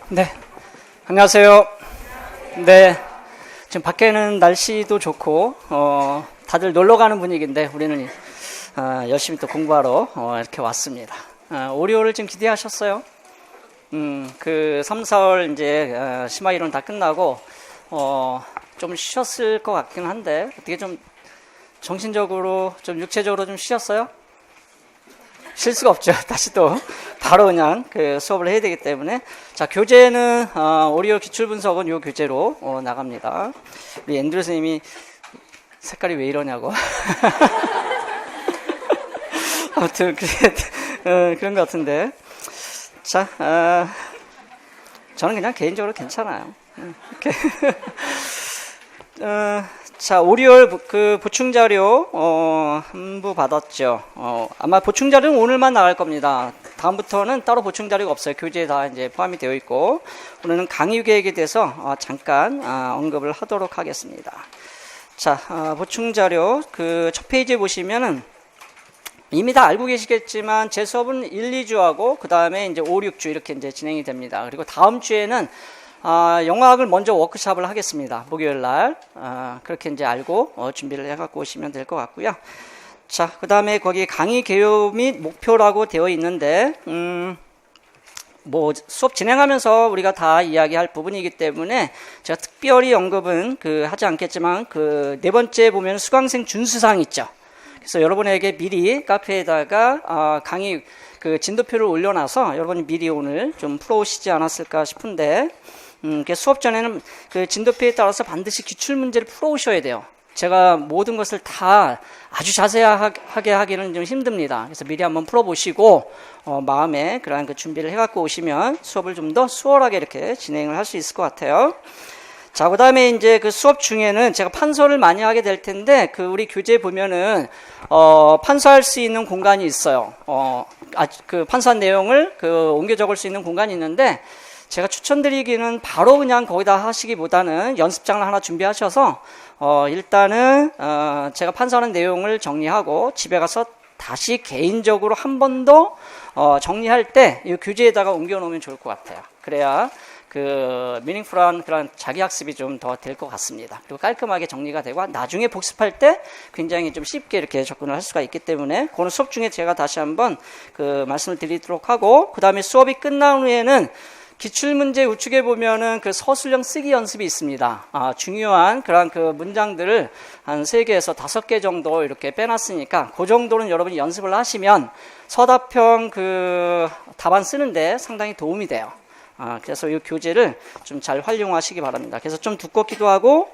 네, 안녕하세요. 네, 지금 밖에는 날씨도 좋고 다들 놀러 가는 분위기인데 우리는 열심히 또 공부하러 이렇게 왔습니다. 오리오를 지금 기대하셨어요? 그 3, 4월 이제 심화 이론 다 끝나고 좀 쉬었을 것 같긴 한데 어떻게 좀 정신적으로 좀 육체적으로 좀 쉬었어요? 쉴 수가 없죠. 다시 또 바로 그냥 그 수업을 해야 되기 때문에. 자, 교재는 오리오 기출 분석은 이 교재로 나갑니다. 우리 앤드류 선생님이 색깔이 왜 이러냐고. 아무튼 그런 것 같은데. 자, 저는 그냥 개인적으로 괜찮아요. 이렇게. 자, 오리올 그 보충 자료 한 부 받았죠. 아마 보충 자료는 오늘만 나갈 겁니다. 다음부터는 따로 보충 자료가 없어요. 교재에 다 이제 포함이 되어 있고, 오늘은 강의 계획에 대해서 잠깐 언급을 하도록 하겠습니다. 자, 보충 자료 그 첫 페이지에 보시면은 이미 다 알고 계시겠지만 제 수업은 1, 2주하고 그 다음에 이제 5, 6주 이렇게 이제 진행이 됩니다. 그리고 다음 주에는 영어학을 먼저 워크숍을 하겠습니다. 목요일 날. 그렇게 이제 알고 준비를 해갖고 오시면 될 것 같고요. 자, 그 다음에 거기 강의 개요 및 목표라고 되어 있는데, 뭐 수업 진행하면서 우리가 다 이야기할 부분이기 때문에 제가 특별히 언급은 하지 않겠지만 네 번째 보면 수강생 준수사항 있죠. 그래서 여러분에게 미리 카페에다가 강의 진도표를 올려놔서 여러분이 미리 오늘 좀 풀어오시지 않았을까 싶은데, 수업 전에는 진도표에 따라서 반드시 기출문제를 풀어오셔야 돼요. 제가 모든 것을 다 아주 자세하게 하기는 좀 힘듭니다. 그래서 미리 한번 풀어보시고 마음에 그러한 준비를 해갖고 오시면 수업을 좀 더 수월하게 이렇게 진행을 할 수 있을 것 같아요. 자, 그 다음에 이제 수업 중에는 제가 판서를 많이 하게 될 텐데, 우리 교재에 보면은, 판서할 수 있는 공간이 있어요. 판서한 내용을 옮겨 적을 수 있는 공간이 있는데, 제가 추천드리기는 바로 그냥 거기다 하시기보다는 연습장을 하나 준비하셔서, 일단은, 제가 판서하는 내용을 정리하고 집에 가서 다시 개인적으로 한 번 더, 정리할 때 이 교재에다가 옮겨 놓으면 좋을 것 같아요. 그래야 미닝풀한 그런 자기 학습이 좀 더 될 것 같습니다. 그리고 깔끔하게 정리가 되고 나중에 복습할 때 굉장히 좀 쉽게 이렇게 접근을 할 수가 있기 때문에 그거는 수업 중에 제가 다시 한번 말씀을 드리도록 하고, 그 다음에 수업이 끝난 후에는 기출문제 우측에 보면은 서술형 쓰기 연습이 있습니다. 중요한 그런 문장들을 한 3개에서 5개 정도 이렇게 빼놨으니까 그 정도는 여러분이 연습을 하시면 서답형 답안 쓰는데 상당히 도움이 돼요. 그래서 이 교재를 좀 잘 활용하시기 바랍니다. 그래서 좀 두껍기도 하고,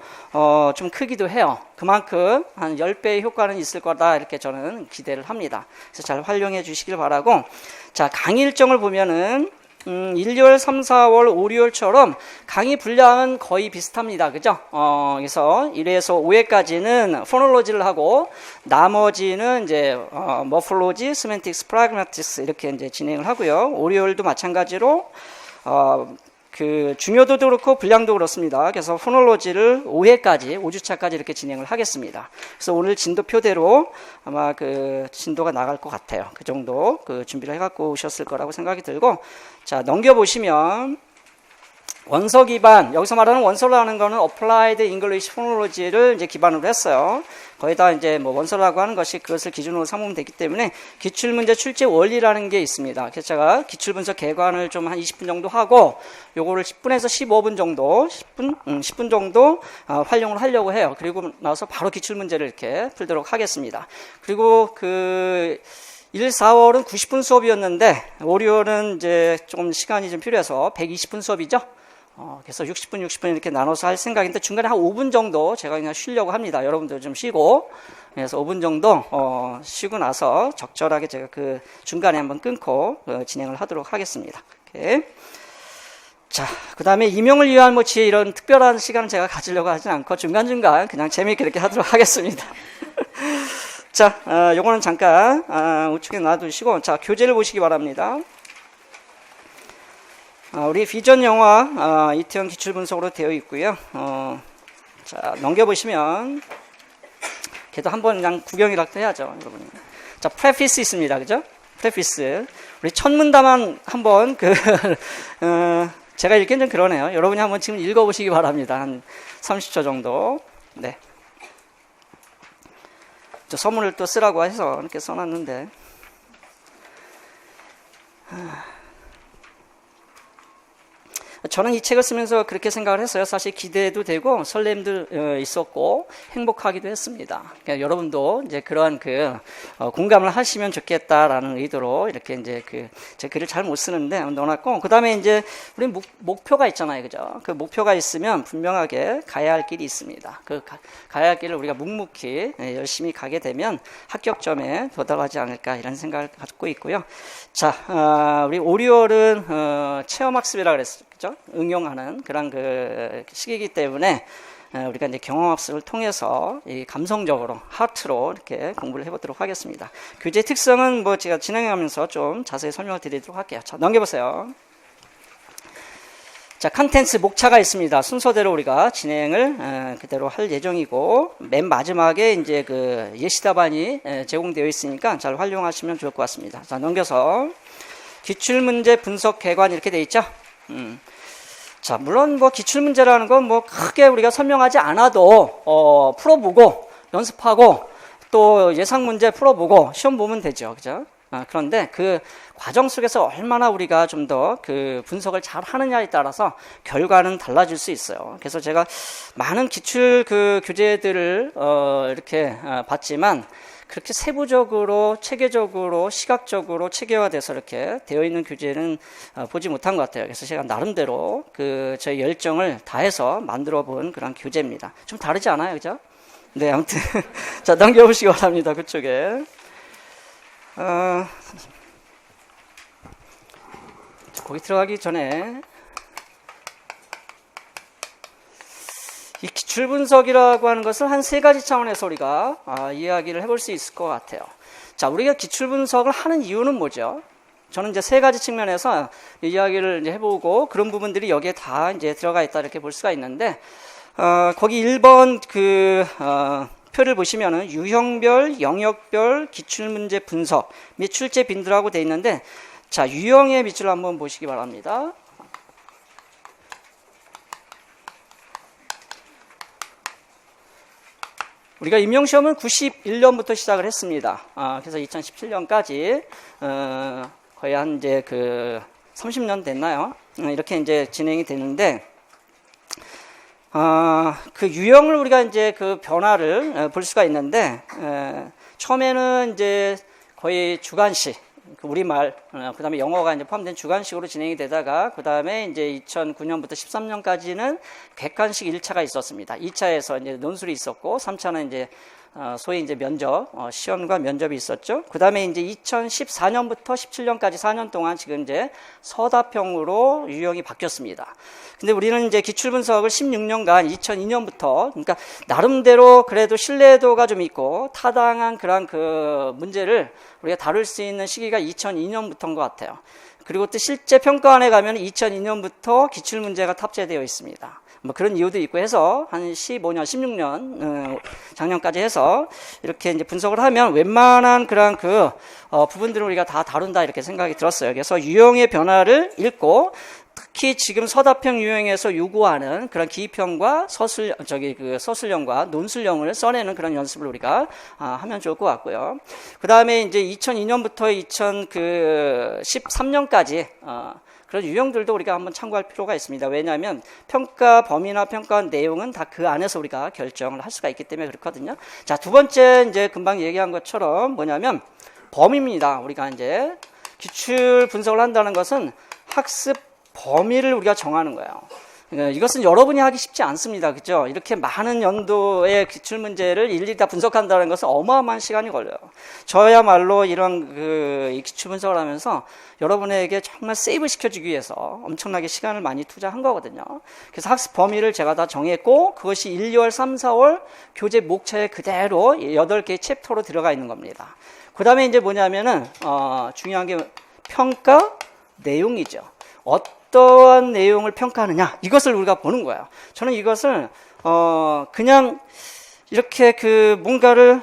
좀 크기도 해요. 그만큼 한 10배의 효과는 있을 거다, 이렇게 저는 기대를 합니다. 그래서 잘 활용해 주시길 바라고, 자, 강의 일정을 보면은, 1, 2월, 3, 4월, 5, 6월처럼 강의 분량은 거의 비슷합니다. 그죠? 그래서 1회에서 5회까지는 포놀로지를 하고, 나머지는 이제, 머폴로지, 세멘틱스, 프라그마틱스 이렇게 이제 진행을 하고요. 5, 6월도 마찬가지로, 중요도도 그렇고 분량도 그렇습니다. 그래서 포놀로지를 5회까지, 5주차까지 이렇게 진행을 하겠습니다. 그래서 오늘 진도표대로 아마 진도가 나갈 것 같아요. 그 정도 준비를 해갖고 오셨을 거라고 생각이 들고, 자, 넘겨보시면 원서 기반, 여기서 말하는 원서라는 거는 Applied English Phonology를 이제 기반으로 했어요. 거기다 이제 원서라고 하는 것이 그것을 기준으로 삼으면 되기 때문에 기출문제 출제 원리라는 게 있습니다. 그래서 제가 기출분석 개관을 좀 한 20분 정도 하고, 요거를 10분에서 15분 정도, 10분 정도 활용을 하려고 해요. 그리고 나서 바로 기출문제를 이렇게 풀도록 하겠습니다. 그리고 1, 4월은 90분 수업이었는데, 5, 6월은 이제 조금 시간이 좀 필요해서 120분 수업이죠. 그래서 60분 이렇게 나눠서 할 생각인데, 중간에 한 5분 정도 제가 그냥 쉬려고 합니다. 여러분들 좀 쉬고. 그래서 5분 정도, 쉬고 나서 적절하게 제가 중간에 한번 끊고, 진행을 하도록 하겠습니다. 이렇게. 자, 그 다음에 임용을 위한 이런 특별한 시간을 제가 가지려고 하진 않고, 중간중간 그냥 재미있게 이렇게 하도록 하겠습니다. 자, 요거는 잠깐, 우측에 놔두시고, 자, 교재를 보시기 바랍니다. 우리 비전 영화 이태원 기출 분석으로 되어 있고요. 자, 넘겨보시면 걔도 한번 그냥 구경이라도 해야죠, 여러분. 자, 프레피스 있습니다, 그죠? 프레피스. 우리 첫 문단만 한번 제가 읽기엔 좀 그러네요. 여러분이 한번 지금 읽어보시기 바랍니다. 한 30초 정도. 네. 저 서문을 또 쓰라고 해서 이렇게 써놨는데. 저는 이 책을 쓰면서 그렇게 생각을 했어요. 사실 기대도 되고 설렘도 있었고 행복하기도 했습니다. 그러니까 여러분도 이제 그러한 공감을 하시면 좋겠다라는 의도로 이렇게 이제 제 글을 잘 못 쓰는데 넣어놨고, 그 다음에 이제 우리 목표가 있잖아요, 그죠? 그 목표가 있으면 분명하게 가야 할 길이 있습니다. 가야 할 길을 우리가 묵묵히 열심히 가게 되면 합격점에 도달하지 않을까 이런 생각을 갖고 있고요. 자, 우리 오리월은 체험학습이라 그랬죠. 그죠? 응용하는 그런 시기이기 때문에 우리가 이제 경험학습을 통해서 이 감성적으로 하트로 이렇게 공부를 해보도록 하겠습니다. 교재 특성은 뭐 제가 진행하면서 좀 자세히 설명을 드리도록 할게요. 자, 넘겨보세요. 자, 컨텐츠 목차가 있습니다. 순서대로 우리가 진행을 그대로 할 예정이고, 맨 마지막에 이제 예시답안이 제공되어 있으니까 잘 활용하시면 좋을 것 같습니다. 자, 넘겨서 기출문제 분석 객관 이렇게 돼 있죠. 자, 물론 뭐 기출문제라는 건 뭐 크게 우리가 설명하지 않아도 풀어보고 연습하고 또 예상문제 풀어보고 시험 보면 되죠, 그죠? 그런데 그 과정 속에서 얼마나 우리가 좀 더 분석을 잘 하느냐에 따라서 결과는 달라질 수 있어요. 그래서 제가 많은 기출 교재들을 이렇게 봤지만 그렇게 세부적으로, 체계적으로, 시각적으로 체계화돼서 이렇게 되어 있는 교재는 보지 못한 것 같아요. 그래서 제가 나름대로 저의 열정을 다해서 만들어 본 그런 교재입니다. 좀 다르지 않아요, 그죠? 네, 아무튼 자, 넘겨보시기 바랍니다. 그쪽에. 거기 들어가기 전에 이 기출 분석이라고 하는 것을 한 3가지 차원에서 우리가 이야기를 해볼 수 있을 것 같아요. 자, 우리가 기출 분석을 하는 이유는 뭐죠? 저는 이제 3가지 측면에서 이야기를 이제 해보고 그런 부분들이 여기에 다 이제 들어가 있다 이렇게 볼 수가 있는데, 거기 1번 표를 보시면은 유형별, 영역별 기출문제 분석 및 출제 빈도라고 되어 있는데, 자, 유형의 밑줄을 한번 보시기 바랍니다. 우리가 임용시험은 91년부터 시작을 했습니다. 그래서 2017년까지 거의 한 이제 30년 됐나요? 이렇게 이제 진행이 되는데, 유형을 우리가 이제 변화를 볼 수가 있는데, 처음에는 이제 거의 주관식, 우리말, 그 다음에 영어가 이제 포함된 주관식으로 진행이 되다가, 그 다음에 이제 2009년부터 13년까지는 객관식 1차가 있었습니다. 2차에서 이제 논술이 있었고, 3차는 이제 소위 이제 면접, 시험과 면접이 있었죠. 그 다음에 이제 2014년부터 17년까지 4년 동안 지금 이제 서답형으로 유형이 바뀌었습니다. 근데 우리는 이제 기출분석을 16년간 2002년부터, 그러니까 나름대로 그래도 신뢰도가 좀 있고 타당한 그런 문제를 우리가 다룰 수 있는 시기가 2002년부터인 것 같아요. 그리고 또 실제 평가원에 가면 2002년부터 기출문제가 탑재되어 있습니다. 뭐 그런 이유도 있고 해서 한 15년, 16년 작년까지 해서 이렇게 이제 분석을 하면 웬만한 그런 부분들을 우리가 다 다룬다 이렇게 생각이 들었어요. 그래서 유형의 변화를 읽고 특히 지금 서답형 유형에서 요구하는 그런 기입형과 서술형과 논술형을 써내는 그런 연습을 우리가 하면 좋을 것 같고요. 그 다음에 이제 2002년부터 2013년까지 그런 유형들도 우리가 한번 참고할 필요가 있습니다. 왜냐하면 평가 범위나 평가 내용은 다 그 안에서 우리가 결정을 할 수가 있기 때문에 그렇거든요. 자, 두 번째 이제 금방 얘기한 것처럼 뭐냐면 범위입니다. 우리가 이제 기출 분석을 한다는 것은 학습 범위를 우리가 정하는 거예요. 이것은 여러분이 하기 쉽지 않습니다. 그죠? 이렇게 많은 연도의 기출문제를 일일이 다 분석한다는 것은 어마어마한 시간이 걸려요. 저야말로 이런 이 기출 분석을 하면서 여러분에게 정말 세이브 시켜주기 위해서 엄청나게 시간을 많이 투자한 거거든요. 그래서 학습 범위를 제가 다 정했고 그것이 1, 2월, 3, 4월 교재 목차에 그대로 8개의 챕터로 들어가 있는 겁니다. 그 다음에 이제 뭐냐면은 중요한 게 평가 내용이죠. 어떠한 내용을 평가하느냐 이것을 우리가 보는 거예요. 저는 이것을 그냥 이렇게 뭔가를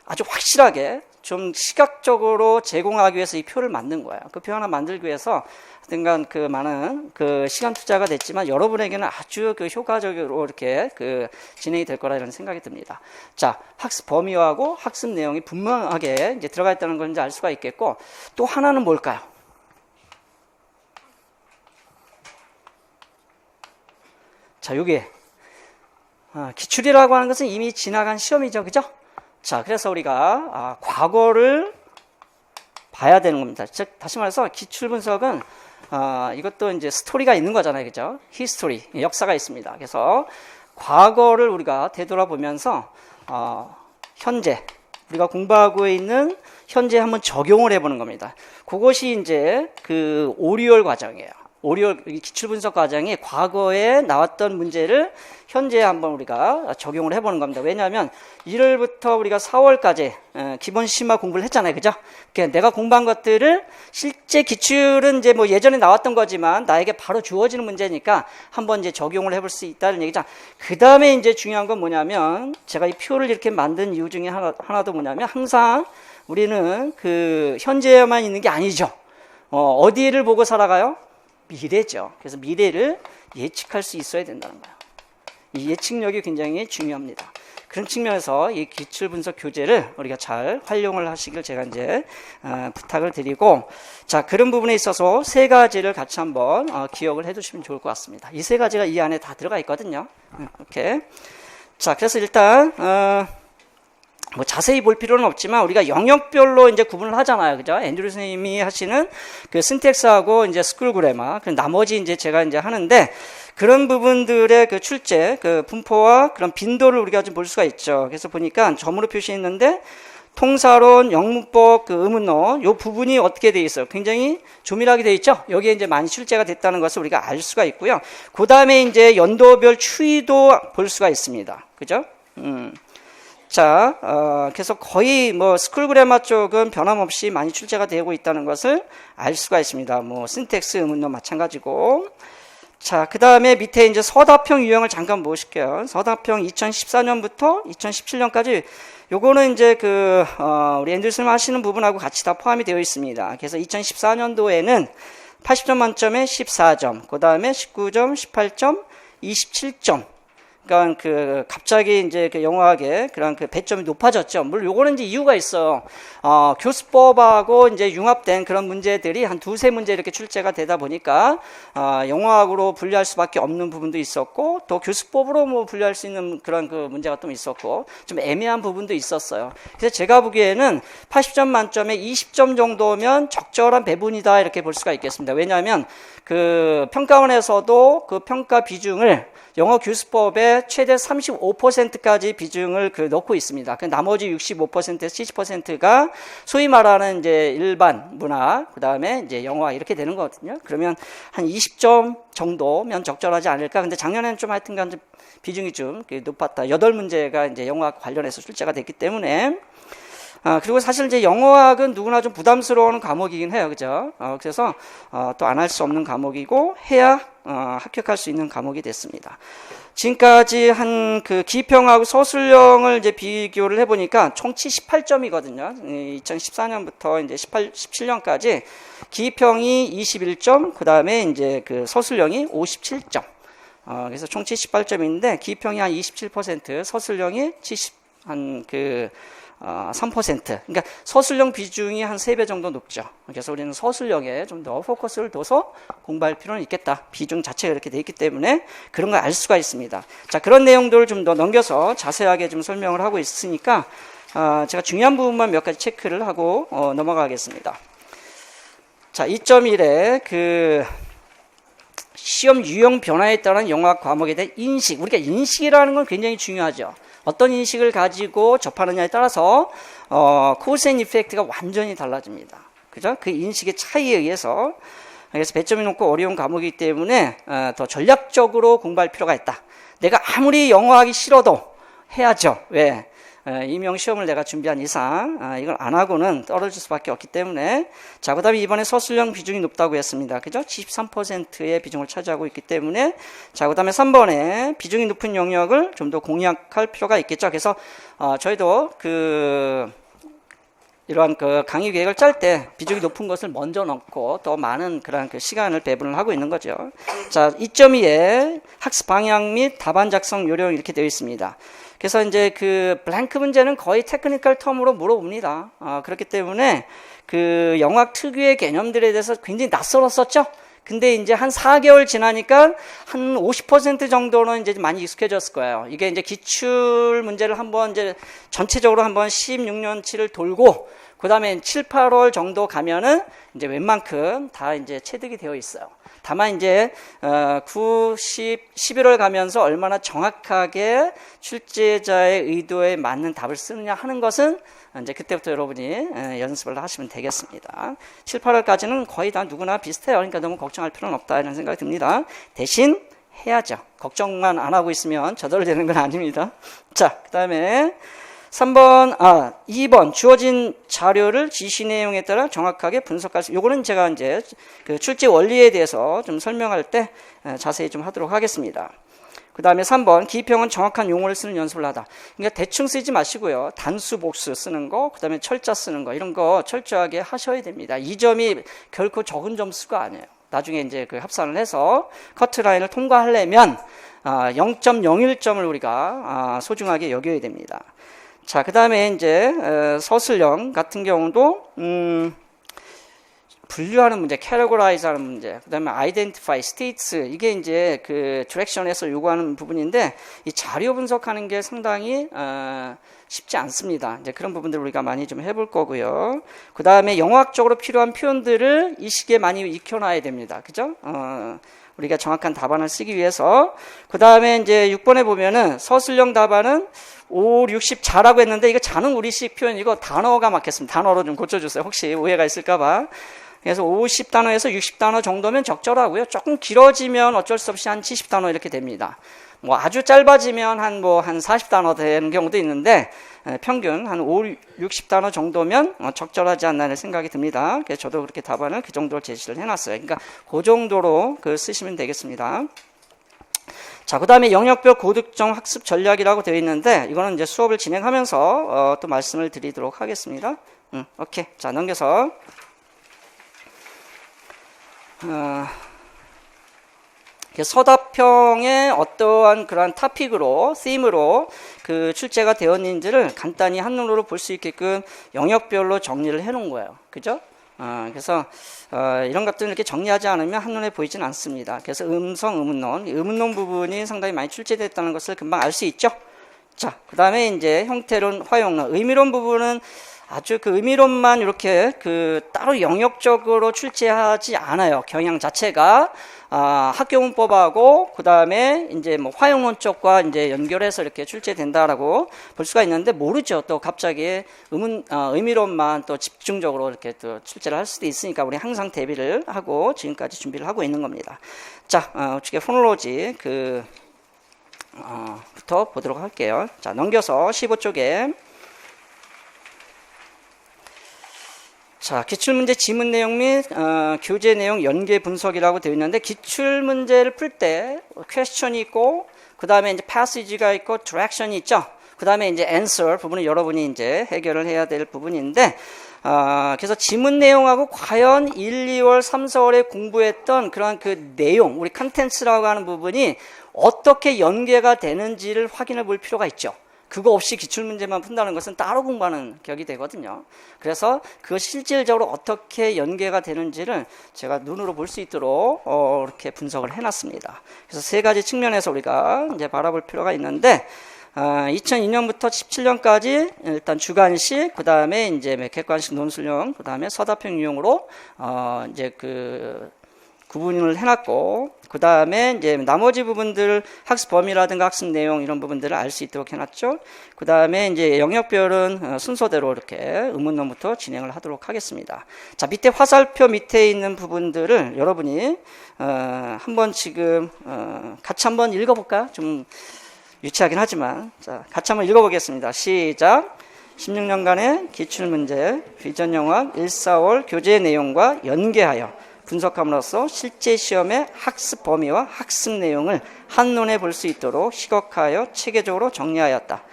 아주 확실하게 좀 시각적으로 제공하기 위해서 이 표를 만든 거예요. 그 표 하나 만들기 위해서 하여튼간 그 많은 그 시간 투자가 됐지만 여러분에게는 아주 그 효과적으로 이렇게 그 진행이 될 거라 이런 생각이 듭니다. 자, 학습 범위하고 학습 내용이 분명하게 이제 들어가 있다는 걸 이제 알 수가 있겠고, 또 하나는 뭘까요? 자, 요게 기출이라고 하는 것은 이미 지나간 시험이죠, 그죠? 자, 그래서 우리가 과거를 봐야 되는 겁니다. 즉, 다시 말해서 기출 분석은 이것도 이제 스토리가 있는 거잖아요, 그죠? 히스토리, 역사가 있습니다. 그래서 과거를 우리가 되돌아보면서 현재 우리가 공부하고 있는 현재 한번 적용을 해보는 겁니다. 그것이 이제 그 오리올 과정이에요. 오리올 기출 분석 과정이 과거에 나왔던 문제를 현재에 한번 우리가 적용을 해보는 겁니다. 왜냐하면 1월부터 우리가 4월까지 기본 심화 공부를 했잖아요, 그죠? 그러니까 내가 공부한 것들을 실제 기출은 이제 뭐 예전에 나왔던 거지만 나에게 바로 주어지는 문제니까 한번 이제 적용을 해볼 수 있다는 얘기죠. 그 다음에 이제 중요한 건 뭐냐면 제가 이 표를 이렇게 만든 이유 중에 하나도 뭐냐면 항상 우리는 그 현재에만 있는 게 아니죠. 어디를 보고 살아가요? 미래죠. 그래서 미래를 예측할 수 있어야 된다는 거예요. 이 예측력이 굉장히 중요합니다. 그런 측면에서 이 기출 분석 교재를 우리가 잘 활용을 하시길 제가 이제 부탁을 드리고, 자, 그런 부분에 있어서 세 가지를 같이 한번 기억을 해두시면 좋을 것 같습니다. 이 세 가지가 이 안에 다 들어가 있거든요. 이렇게. 자, 그래서 일단 뭐 자세히 볼 필요는 없지만 우리가 영역별로 이제 구분을 하잖아요, 그죠? 앤드류 선생님이 하시는 그 신텍스하고 이제 스쿨 그래머, 그 나머지 이제 제가 이제 하는데 그런 부분들의 그 출제, 그 분포와 그런 빈도를 우리가 좀 볼 수가 있죠. 그래서 보니까 점으로 표시했는데 통사론, 영문법, 그 의문어 요 부분이 어떻게 돼 있어요? 굉장히 조밀하게 돼 있죠. 여기에 이제 많이 출제가 됐다는 것을 우리가 알 수가 있고요. 그 다음에 이제 연도별 추이도 볼 수가 있습니다, 그죠? 자, 그래서 거의 뭐 스쿨 그래머 쪽은 변함없이 많이 출제가 되고 있다는 것을 알 수가 있습니다. 뭐 신텍스, 의문도 마찬가지고. 자, 그 다음에 밑에 이제 서답형 유형을 잠깐 보실게요. 서답형 2014년부터 2017년까지 요거는 이제 우리 앤더슨 하시는 부분하고 같이 다 포함이 되어 있습니다. 그래서 2014년도에는 80점 만점에 14점, 그 다음에 19점, 18점, 27점. 그러니까 갑자기 이제 영어학의 그런 배점이 높아졌죠. 물론 요거는 이제 이유가 있어요. 교수법하고 이제 융합된 그런 문제들이 한 두세 문제 이렇게 출제가 되다 보니까 영어학으로 분류할 수밖에 없는 부분도 있었고, 또 교수법으로 뭐 분류할 수 있는 그런 문제가 좀 있었고, 좀 애매한 부분도 있었어요. 그래서 제가 보기에는 80점 만점에 20점 정도면 적절한 배분이다 이렇게 볼 수가 있겠습니다. 왜냐하면 평가원에서도 그 평가 비중을 영어 교수법의 최대 35%까지 비중을 넣고 있습니다. 그 나머지 65%에서 70%가 소위 말하는 이제 일반 문화, 그 다음에 이제 영어 이렇게 되는 거거든요. 그러면 한 20점 정도면 적절하지 않을까. 근데 작년에는 좀 하여튼간 좀 비중이 좀 높았다. 8문제가 이제 영어학 관련해서 출제가 됐기 때문에. 그리고 사실 이제 영어학은 누구나 좀 부담스러운 과목이긴 해요, 그죠? 그래서 또 안 할 수 없는 과목이고 해야 합격할 수 있는 과목이 됐습니다. 지금까지 한 기평하고 서술형을 이제 비교를 해보니까 총치 18점이거든요. 2014년부터 이제 17년까지 기평이 21점, 그 다음에 이제 서술형이 57점. 그래서 총치 18점인데 기평이 한 27%, 서술형이 3%. 그러니까 서술형 비중이 한 3배 정도 높죠. 그래서 우리는 서술형에 좀 더 포커스를 둬서 공부할 필요는 있겠다. 비중 자체가 이렇게 돼 있기 때문에 그런 걸 알 수가 있습니다. 자, 그런 내용들을 좀 더 넘겨서 자세하게 좀 설명을 하고 있으니까 제가 중요한 부분만 몇 가지 체크를 하고 넘어가겠습니다. 자, 2.1에 시험 유형 변화에 따른 영어학 과목에 대한 인식. 우리가 인식이라는 건 굉장히 중요하죠. 어떤 인식을 가지고 접하느냐에 따라서 코스 앤 이펙트가 완전히 달라집니다. 그죠? 그 인식의 차이에 의해서. 그래서 배점이 높고 어려운 과목이기 때문에 더 전략적으로 공부할 필요가 있다. 내가 아무리 영어하기 싫어도 해야죠. 왜? 임용 시험을 내가 준비한 이상 이걸 안 하고는 떨어질 수밖에 없기 때문에. 자, 그 다음에 이번에 서술형 비중이 높다고 했습니다. 그죠? 73%의 비중을 차지하고 있기 때문에. 자, 그 다음에 3번에 비중이 높은 영역을 좀 더 공략할 필요가 있겠죠. 그래서 저희도 이러한 그 강의 계획을 짤 때 비중이 높은 것을 먼저 넣고 더 많은 그런 그 시간을 배분을 하고 있는 거죠. 자, 2.2에 학습 방향 및 답안 작성 요령 이렇게 되어 있습니다. 그래서 이제 그 블랭크 문제는 거의 테크니컬 텀으로 물어봅니다. 그렇기 때문에 그 영학 특유의 개념들에 대해서 굉장히 낯설었었죠. 근데 이제 한 4개월 지나니까 한 50% 정도는 이제 많이 익숙해졌을 거예요. 이게 이제 기출 문제를 한번 이제 전체적으로 한번 16년치를 돌고, 그 다음에 7, 8월 정도 가면은 이제 웬만큼 다 이제 체득이 되어 있어요. 다만 이제 9, 10, 11월 가면서 얼마나 정확하게 출제자의 의도에 맞는 답을 쓰느냐 하는 것은 이제 그때부터 여러분이 연습을 하시면 되겠습니다. 7, 8월까지는 거의 다 누구나 비슷해요. 그러니까 너무 걱정할 필요는 없다 이런 생각이 듭니다. 대신 해야죠. 걱정만 안 하고 있으면 저절로 되는 건 아닙니다. 자, 그 다음에 2번 주어진 자료를 지시 내용에 따라 정확하게 분석할 수. 요거는 제가 이제 그 출제 원리에 대해서 좀 설명할 때 자세히 좀 하도록 하겠습니다. 그 다음에 3번 기입형은 정확한 용어를 쓰는 연습을 하다. 그러니까 대충 쓰지 마시고요. 단수, 복수 쓰는 거, 그 다음에 철자 쓰는 거 이런 거 철저하게 하셔야 됩니다. 이 점이 결코 적은 점수가 아니에요. 나중에 이제 그 합산을 해서 커트라인을 통과하려면 0.01점을 우리가 소중하게 여겨야 됩니다. 자, 그 다음에 이제 서술형 같은 경우도 분류하는 문제, categorize 하는 문제, 그 다음에 identify, states, 이게 이제 그 디렉션에서 요구하는 부분인데, 이 자료 분석하는 게 상당히 쉽지 않습니다. 이제 그런 부분들 우리가 많이 좀 해볼 거고요. 그 다음에 영어학적으로 필요한 표현들을 이 시기에 많이 익혀놔야 됩니다. 그죠? 우리가 정확한 답안을 쓰기 위해서. 그 다음에 이제 6번에 보면은 서술형 답안은 5, 60 자라고 했는데, 이거 자는 우리식 표현이고 단어가 맞겠습니다. 단어로 좀 고쳐주세요. 혹시 오해가 있을까봐. 그래서 50단어에서 60단어 정도면 적절하고요. 조금 길어지면 어쩔 수 없이 한 70단어 이렇게 됩니다. 뭐 아주 짧아지면 한 40단어 되는 경우도 있는데, 평균 한 5, 60단어 정도면 적절하지 않나 생각이 듭니다. 그래서 저도 그렇게 답안을 그 정도로 제시를 해놨어요. 그러니까 그 정도로 쓰시면 되겠습니다. 자, 그 다음에 영역별 고득점 학습 전략이라고 되어 있는데, 이거는 이제 수업을 진행하면서 또 말씀을 드리도록 하겠습니다. 오케이. 자, 넘겨서. 서답형의 어떠한 그러한 토픽으로, theme으로 그 출제가 되었는지를 간단히 한눈으로 볼 수 있게끔 영역별로 정리를 해 놓은 거예요. 그죠? 그래서 이런 것들을 이렇게 정리하지 않으면 한눈에 보이진 않습니다. 그래서 음성, 의문론 부분이 상당히 많이 출제됐다는 것을 금방 알 수 있죠. 자, 그 다음에 이제 형태론, 화용론, 의미론 부분은 아주 그 의미론만 이렇게 따로 영역적으로 출제하지 않아요. 경향 자체가 학교 문법하고 그 다음에 이제 뭐 화용론 쪽과 이제 연결해서 이렇게 출제된다라고 볼 수가 있는데, 모르죠. 또 갑자기 의미론만 또 집중적으로 이렇게 또 출제를 할 수도 있으니까 우리 항상 대비를 하고 지금까지 준비를 하고 있는 겁니다. 자, 우측에 포놀로지 부터 보도록 할게요. 자, 넘겨서 15쪽에. 자, 기출문제 지문 내용 및 교재 내용 연계 분석이라고 되어 있는데, 기출문제를 풀 때 퀘스천이 있고, 그 다음에 이제 패시지가 있고, 디렉션이 있죠. 그 다음에 이제 answer 부분은 여러분이 이제 해결을 해야 될 부분인데, 그래서 지문 내용하고 과연 1, 2월, 3, 4월에 공부했던 그런 그 내용, 우리 컨텐츠라고 하는 부분이 어떻게 연계가 되는지를 확인해 볼 필요가 있죠. 그거 없이 기출문제만 푼다는 것은 따로 공부하는 격이 되거든요. 그래서 그것이 실질적으로 어떻게 연계가 되는지를 제가 눈으로 볼 수 있도록 이렇게 분석을 해놨습니다. 그래서 세 가지 측면에서 우리가 이제 바라볼 필요가 있는데, 2002년부터 17년까지 일단 주관식, 그 다음에 이제 객관식 논술형, 그 다음에 서답형 유형으로 이제 구분을 해놨고, 그 다음에 이제 나머지 부분들 학습 범위라든가 학습 내용 이런 부분들을 알 수 있도록 해놨죠. 그 다음에 이제 영역별은 순서대로 이렇게 의문론부터 진행을 하도록 하겠습니다. 자, 밑에 화살표 밑에 있는 부분들을 여러분이 한번 지금 같이 한번 읽어볼까요? 좀 유치하긴 하지만, 자, 같이 한번 읽어보겠습니다. 시작. 16년간의 기출문제, 비전영역 1, 4월 교재 내용과 연계하여 분석함으로써 실제 시험의 학습 범위와 학습 내용을 한눈에 볼 수 있도록 시각화하여 체계적으로 정리하였다.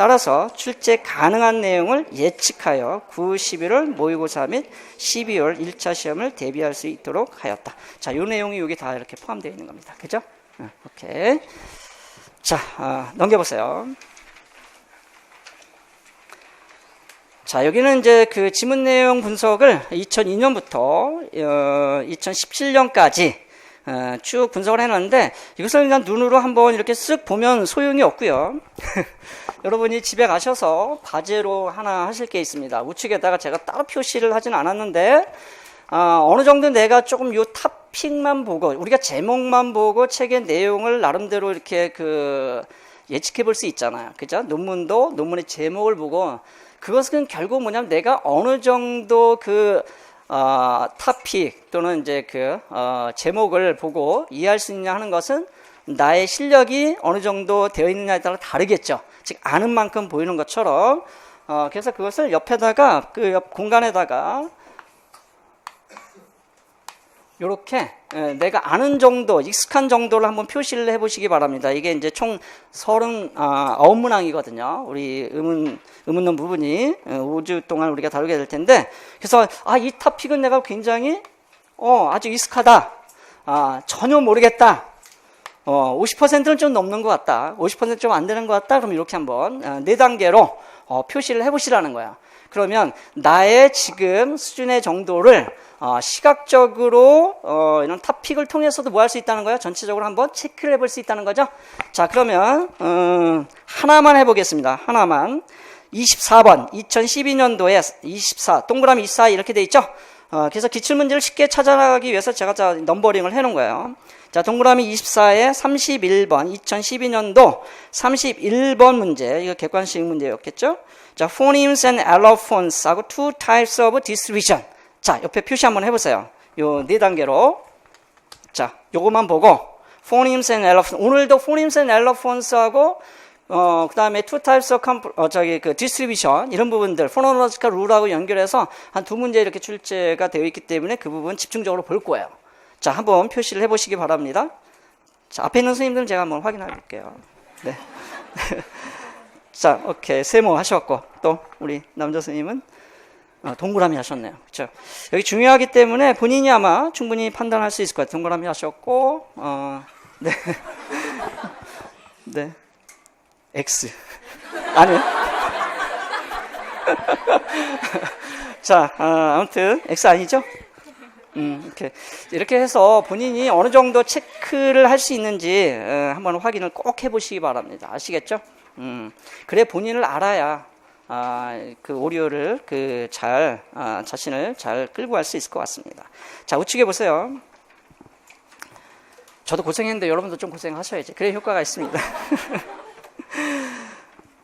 따라서 출제 가능한 내용을 예측하여 9, 11월 모의고사 및 12월 1차 시험을 대비할 수 있도록 하였다. 자, 요 내용이 여기 다 이렇게 포함되어 있는 겁니다. 그죠? 오케이. 자, 넘겨보세요. 자, 여기는 이제 그 지문 내용 분석을 2002년부터 2017년까지 쭉 분석을 해놨는데, 이것을 그냥 눈으로 한번 이렇게 쓱 보면 소용이 없고요. 여러분이 집에 가셔서 과제로 하나 하실 게 있습니다. 우측에다가 제가 따로 표시를 하진 않았는데, 어느 정도 내가 조금 요 탑픽만 보고, 우리가 제목만 보고 책의 내용을 나름대로 이렇게 그 예측해 볼 수 있잖아요. 그죠? 논문의 제목을 보고, 그것은 결국 뭐냐면 내가 어느 정도 그 탑픽 또는 이제 그 제목을 보고 이해할 수 있냐 하는 것은 나의 실력이 어느 정도 되어 있느냐에 따라 다르겠죠. 즉 아는 만큼 보이는 것처럼 그래서 그것을 옆에다가 그 옆 공간에다가 이렇게 내가 아는 정도, 익숙한 정도를 한번 표시를 해보시기 바랍니다. 이게 이제 총 39문항이거든요. 우리 의문론 부분이 5주 동안 우리가 다루게 될 텐데, 그래서 이 토픽은 내가 굉장히 아주 익숙하다. 전혀 모르겠다. 50%는 좀 넘는 것 같다. 50%는 좀 안 되는 것 같다. 그럼 이렇게 한번 4단계로 표시를 해보시라는 거야. 그러면 나의 지금 수준의 정도를 시각적으로 이런 탑픽을 통해서도 뭐 할 수 있다는 거예요? 전체적으로 한번 체크를 해볼 수 있다는 거죠. 자, 그러면 하나만 해보겠습니다. 하나만. 24번 2012년도에 24 동그라미 24 이렇게 돼 있죠. 그래서 기출문제를 쉽게 찾아가기 위해서 제가 넘버링을 해놓은 거예요. 자, 동그라미 24에 31번 2012년도 31번 문제, 이거 객관식 문제였겠죠. 자, phonemes and allophones 하고 two types of distribution. 자, 옆에 표시 한번 해보세요. 요 4단계로. 자, 요것만 보고 phonemes and allophones. 오늘도 phonemes and allophones 하고 그 다음에 two types of distribution 이런 부분들 phonological rule하고 연결해서 한 2문제 이렇게 출제가 되어 있기 때문에 그 부분 집중적으로 볼 거예요. 자, 한번 표시를 해보시기 바랍니다. 자, 앞에 있는 선생님들은 제가 한번 확인해 볼게요. 네. 자, 오케이. 세모 하셨고, 또 우리 남자 선생님은 동그라미 하셨네요. 그렇죠? 여기 중요하기 때문에 본인이 아마 충분히 판단할 수 있을 것 같아요. 동그라미 하셨고, 네. 네. X. 아니요. 자, 아무튼 X 아니죠? 이렇게 해서 본인이 어느 정도 체크를 할 수 있는지 한번 확인을 꼭 해보시기 바랍니다. 아시겠죠? 그래 본인을 알아야 그 오류를 자신을 잘 끌고 갈 수 있을 것 같습니다. 자, 우측에 보세요. 저도 고생했는데 여러분도 좀 고생하셔야지. 그래 효과가 있습니다.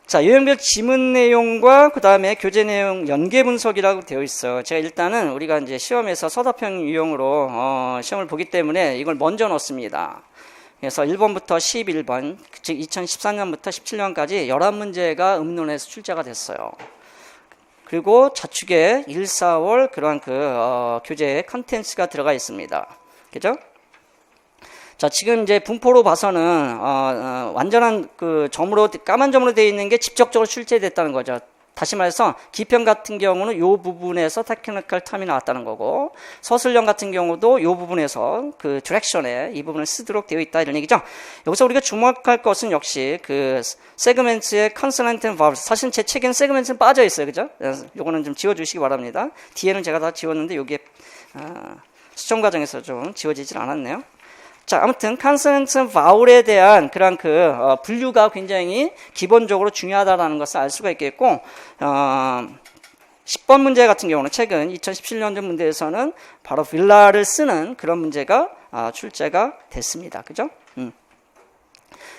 자, 유형별 지문 내용과 그 다음에 교재 내용 연계 분석이라고 되어 있어요. 제가 일단은 우리가 이제 시험에서 서답형 유형으로 시험을 보기 때문에 이걸 먼저 넣습니다. 그래서 1번부터 11번, 즉 2014년부터 17년까지 11문제가 음론에서 출제가 됐어요. 그리고 좌측에 1, 4월 그러한 교재의 컨텐츠가 들어가 있습니다. 그죠? 자, 지금 이제 분포로 봐서는 완전한 점으로 까만 점으로 되어 있는 게 직접적으로 출제됐다는 거죠. 다시 말해서 기평 같은 경우는 이 부분에서 테크니컬 텀이 나왔다는 거고, 서술형 같은 경우도 이 부분에서 그 디렉션에 이 부분을 쓰도록 되어 있다 이런 얘기죠. 여기서 우리가 주목할 것은 역시 그 세그멘트의 컨소넌트 앤 바울. 사실 제 책에는 세그멘트는 빠져 있어요, 그죠? 요거는 좀 지워주시기 바랍니다. 뒤에는 제가 다 지웠는데 여기에 수정 과정에서 좀 지워지질 않았네요. 자, 아무튼 컨소넌트 바울에 대한 그런 분류가 굉장히 기본적으로 중요하다는 것을 알 수가 있겠고, 10번 문제 같은 경우는 최근 2017년도 문제에서는 바로 빌라를 쓰는 그런 문제가 출제가 됐습니다. 그죠?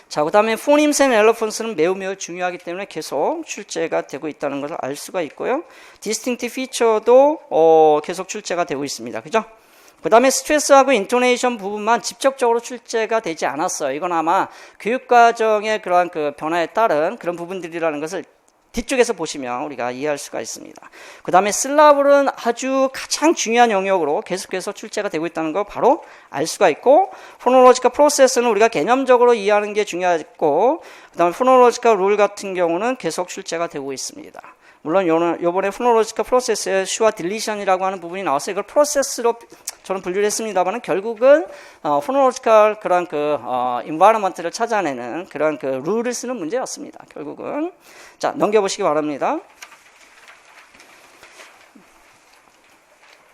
자, 그 다음에 phonemes and allophones는 매우 중요하기 때문에 계속 출제가 되고 있다는 것을 알 수가 있고요. distinctive feature도 계속 출제가 되고 있습니다. 그죠? 그 다음에 스트레스하고 인토네이션 부분만 직접적으로 출제가 되지 않았어요. 이건 아마 교육과정의 그러한 변화에 따른 그런 부분들이라는 것을 뒤쪽에서 보시면 우리가 이해할 수가 있습니다. 그 다음에 슬라블은 아주 가장 중요한 영역으로 계속해서 출제가 되고 있다는 걸 바로 알 수가 있고, 포놀로지컬 프로세스는 우리가 개념적으로 이해하는 게 중요하고, 그 다음에 포놀로지컬 룰 같은 경우는 계속 출제가 되고 있습니다. 물론 요번에 포놀로지컬 프로세스에 슈와 딜리션이라고 하는 부분이 나와서 이걸 프로세스로 저는 분류를 했습니다만, 결국은 포놀로지컬 그런 environment를 찾아내는 그런 룰을 쓰는 문제였습니다. 결국은. 자, 넘겨보시기 바랍니다.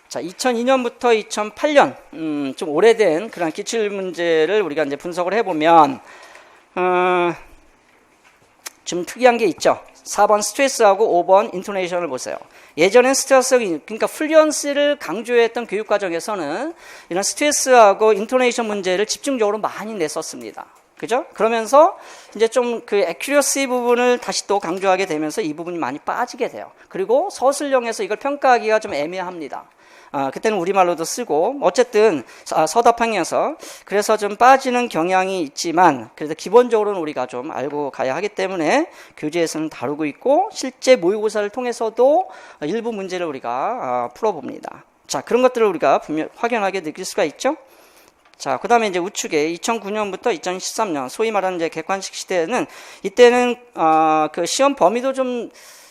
자, 2002년부터 2008년, 좀 오래된 그런 기출 문제를 우리가 이제 분석을 해보면, 좀 특이한 게 있죠. 4번 스트레스하고 5번 인토네이션을 보세요. 예전엔 스트레스, 그러니까 플루언시를 강조했던 교육과정에서는 이런 스트레스하고 인토네이션 문제를 집중적으로 많이 냈었습니다. 그죠? 그러면서 이제 좀 액큐러시 부분을 다시 또 강조하게 되면서 이 부분이 많이 빠지게 돼요. 그리고 서술형에서 이걸 평가하기가 좀 애매합니다. 그때는 우리말로도 쓰고, 어쨌든 서답형에서 그래서 좀 빠지는 경향이 있지만, 그래도 기본적으로는 우리가 좀 알고 가야 하기 때문에 교재에서는 다루고 있고, 실제 모의고사를 통해서도 일부 문제를 우리가 풀어봅니다. 자, 그런 것들을 우리가 분명 확연하게 느낄 수가 있죠. 자, 그 다음에 이제 우측에 2009년부터 2013년, 소위 말하는 이제 객관식 시대에는, 이때는 그 시험 범위도 좀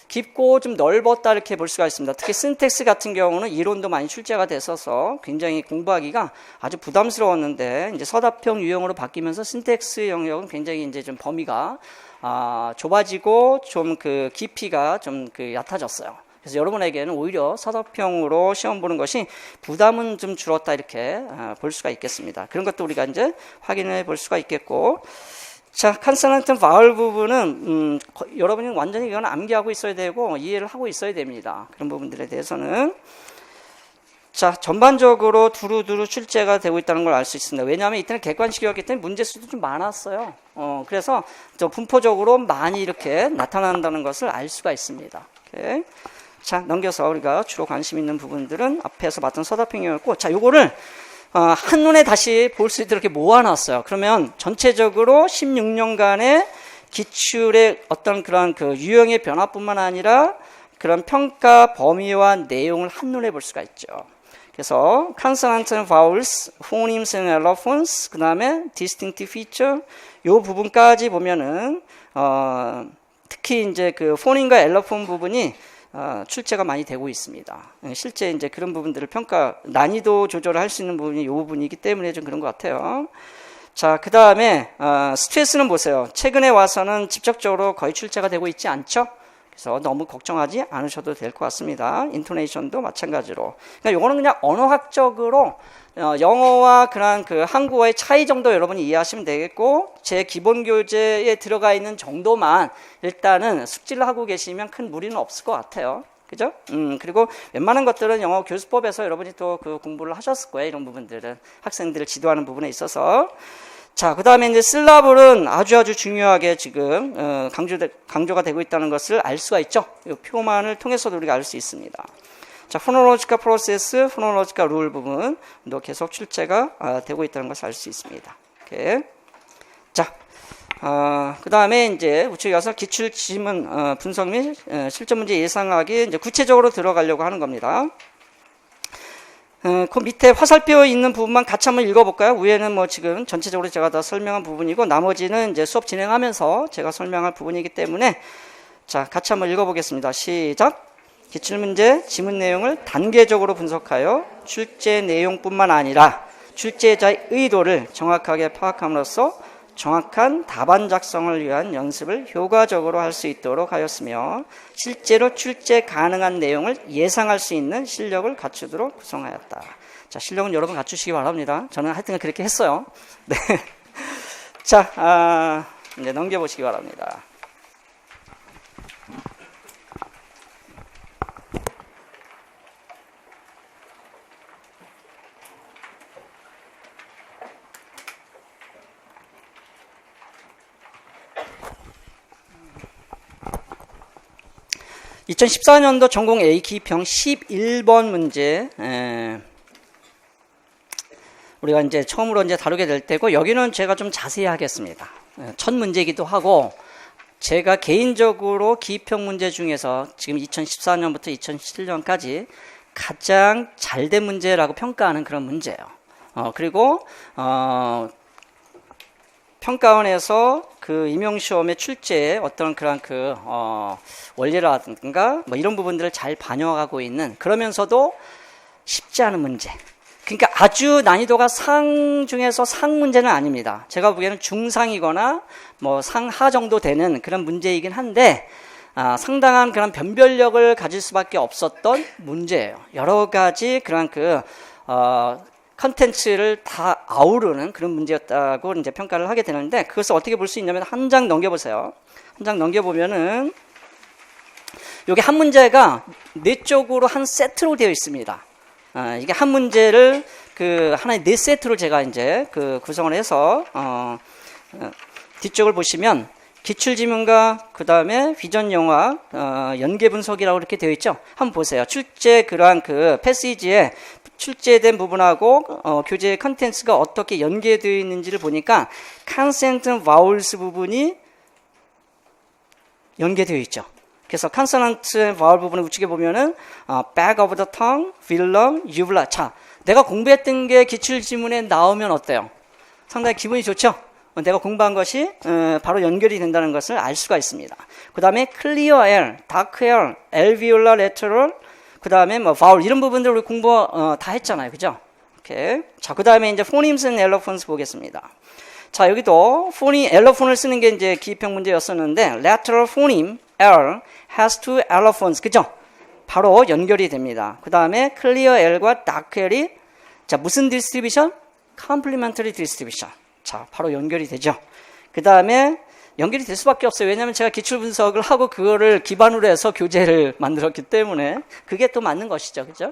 깊고 좀 넓었다 이렇게 볼 수가 있습니다. 특히 신텍스 같은 경우는 이론도 많이 출제가 됐어서 굉장히 공부하기가 아주 부담스러웠는데, 이제 서답형 유형으로 바뀌면서 신텍스 영역은 굉장히 이제 좀 범위가 좁아지고 좀 깊이가 좀 얕아졌어요. 그래서 여러분에게는 오히려 서답형으로 시험 보는 것이 부담은 좀 줄었다 이렇게 볼 수가 있겠습니다. 그런 것도 우리가 이제 확인해 볼 수가 있겠고, 자, 컨소넌트 바울 부분은 여러분이 완전히 이건 암기하고 있어야 되고 이해를 하고 있어야 됩니다. 그런 부분들에 대해서는. 자, 전반적으로 두루두루 출제가 되고 있다는 걸 알 수 있습니다. 왜냐하면 이때는 객관식이었기 때문에 문제 수도 좀 많았어요. 그래서 저 분포적으로 많이 이렇게 나타난다는 것을 알 수가 있습니다. 오케이. 자, 넘겨서 우리가 주로 관심 있는 부분들은 앞에서 봤던 서답형이었고, 자, 요거를 한눈에 다시 볼 수 있도록 이렇게 모아놨어요. 그러면 전체적으로 16년간의 기출의 어떤 그런 유형의 변화뿐만 아니라 그런 평가 범위와 내용을 한눈에 볼 수가 있죠. 그래서 consonants and vowels, phonemes and allophones, 그 다음에 distinctive feature, 요 부분까지 보면은 특히 이제 phoneme과 allophone 부분이 출제가 많이 되고 있습니다. 실제 이제 그런 부분들을 난이도 조절을 할 수 있는 부분이 이 부분이기 때문에 좀 그런 것 같아요. 자, 그 다음에 스트레스는 보세요. 최근에 와서는 직접적으로 거의 출제가 되고 있지 않죠? 그래서 너무 걱정하지 않으셔도 될 것 같습니다. 인토네이션도 마찬가지로. 그러니까 요거는 그냥 언어학적으로 영어와 그런 한국어의 차이 정도 여러분이 이해하시면 되겠고, 제 기본 교재에 들어가 있는 정도만 일단은 숙지를 하고 계시면 큰 무리는 없을 것 같아요. 그죠? 그리고 웬만한 것들은 영어 교수법에서 여러분이 또 공부를 하셨을 거예요. 이런 부분들은 학생들을 지도하는 부분에 있어서. 자, 그 다음에 이제 슬라블은 아주 중요하게 지금 강조가 되고 있다는 것을 알 수가 있죠. 이 표만을 통해서도 우리가 알 수 있습니다. 자, 포놀로지컬 프로세스, 포놀로지컬 룰 부분도 계속 출제가 되고 있다는 것을 알 수 있습니다. 오케이. 자, 그 다음에 이제 우측에 가서 기출 지문 분석 및 실전 문제 예상하기 이제 구체적으로 들어가려고 하는 겁니다. 그 밑에 화살표 있는 부분만 같이 한번 읽어볼까요? 위에는 뭐 지금 전체적으로 제가 다 설명한 부분이고, 나머지는 이제 수업 진행하면서 제가 설명할 부분이기 때문에, 자, 같이 한번 읽어보겠습니다. 시작. 기출문제 지문 내용을 단계적으로 분석하여 출제 내용뿐만 아니라 출제자의 의도를 정확하게 파악함으로써 정확한 답안 작성을 위한 연습을 효과적으로 할 수 있도록 하였으며, 실제로 출제 가능한 내용을 예상할 수 있는 실력을 갖추도록 구성하였다. 자, 실력은 여러분 갖추시기 바랍니다. 저는 하여튼 그렇게 했어요. 네. 자, 이제 넘겨보시기 바랍니다. (2014년도) 전공 A 기평 11번 문제, 우리가 이제 처음으로 이제 다루게 될 때고, 여기는 제가 좀 자세히 하겠습니다. 첫 문제이기도 하고 제가 개인적으로 기입형 문제 중에서 지금 2014년부터 2017년까지 가장 잘된 문제라고 평가하는 그런 문제예요. 그리고 평가원에서 그 임용시험의 출제에 어떤 그런 원리라든가 뭐 이런 부분들을 잘 반영하고 있는, 그러면서도 쉽지 않은 문제. 그러니까 아주 난이도가 상 중에서 상 문제는 아닙니다. 제가 보기에는 중상이거나 뭐 상하 정도 되는 그런 문제이긴 한데, 상당한 그런 변별력을 가질 수밖에 없었던 문제예요. 여러 가지 그런 컨텐츠를 다 아우르는 그런 문제였다고 이제 평가를 하게 되는데, 그것을 어떻게 볼 수 있냐면 한 장 넘겨보세요. 한 장 넘겨보면은 이게 한 문제가 네 쪽으로 한 세트로 되어 있습니다. 이게 한 문제를 하나의 네 세트로 제가 이제 구성을 해서 뒤쪽을 보시면 기출지문과 그 다음에 비전 영화 연계 분석이라고 이렇게 되어 있죠. 한번 보세요. 출제 그러한 패시지에 출제된 부분하고 교재의 컨텐츠가 어떻게 연계되어 있는지를 보니까 consonant vowels 부분이 연계되어 있죠. 그래서 consonant vowel 부분을 우측에 보면은 back of the tongue, velum, uvula. 자, 내가 공부했던 게 기출지문에 나오면 어때요? 상당히 기분이 좋죠? 내가 공부한 것이 바로 연결이 된다는 것을 알 수가 있습니다. 그 다음에 clear L, dark L, alveolar lateral, 그 다음에 뭐 vowel 이런 부분들 우리 공부 다 했잖아요, 그죠? 오케이. 자, 그 다음에 이제 phonemes and allophones 보겠습니다. 자, 여기도 allophone을 쓰는 게 이제 기입형 문제였었는데, lateral phoneme L has two allophones, 그죠? 바로 연결이 됩니다. 그 다음에 clear L과 dark L이 자 무슨 distribution? complementary distribution. 자, 바로 연결이 되죠. 그 다음에 연결이 될 수밖에 없어요. 왜냐하면 제가 기출 분석을 하고 그거를 기반으로 해서 교재를 만들었기 때문에 그게 또 맞는 것이죠, 그죠?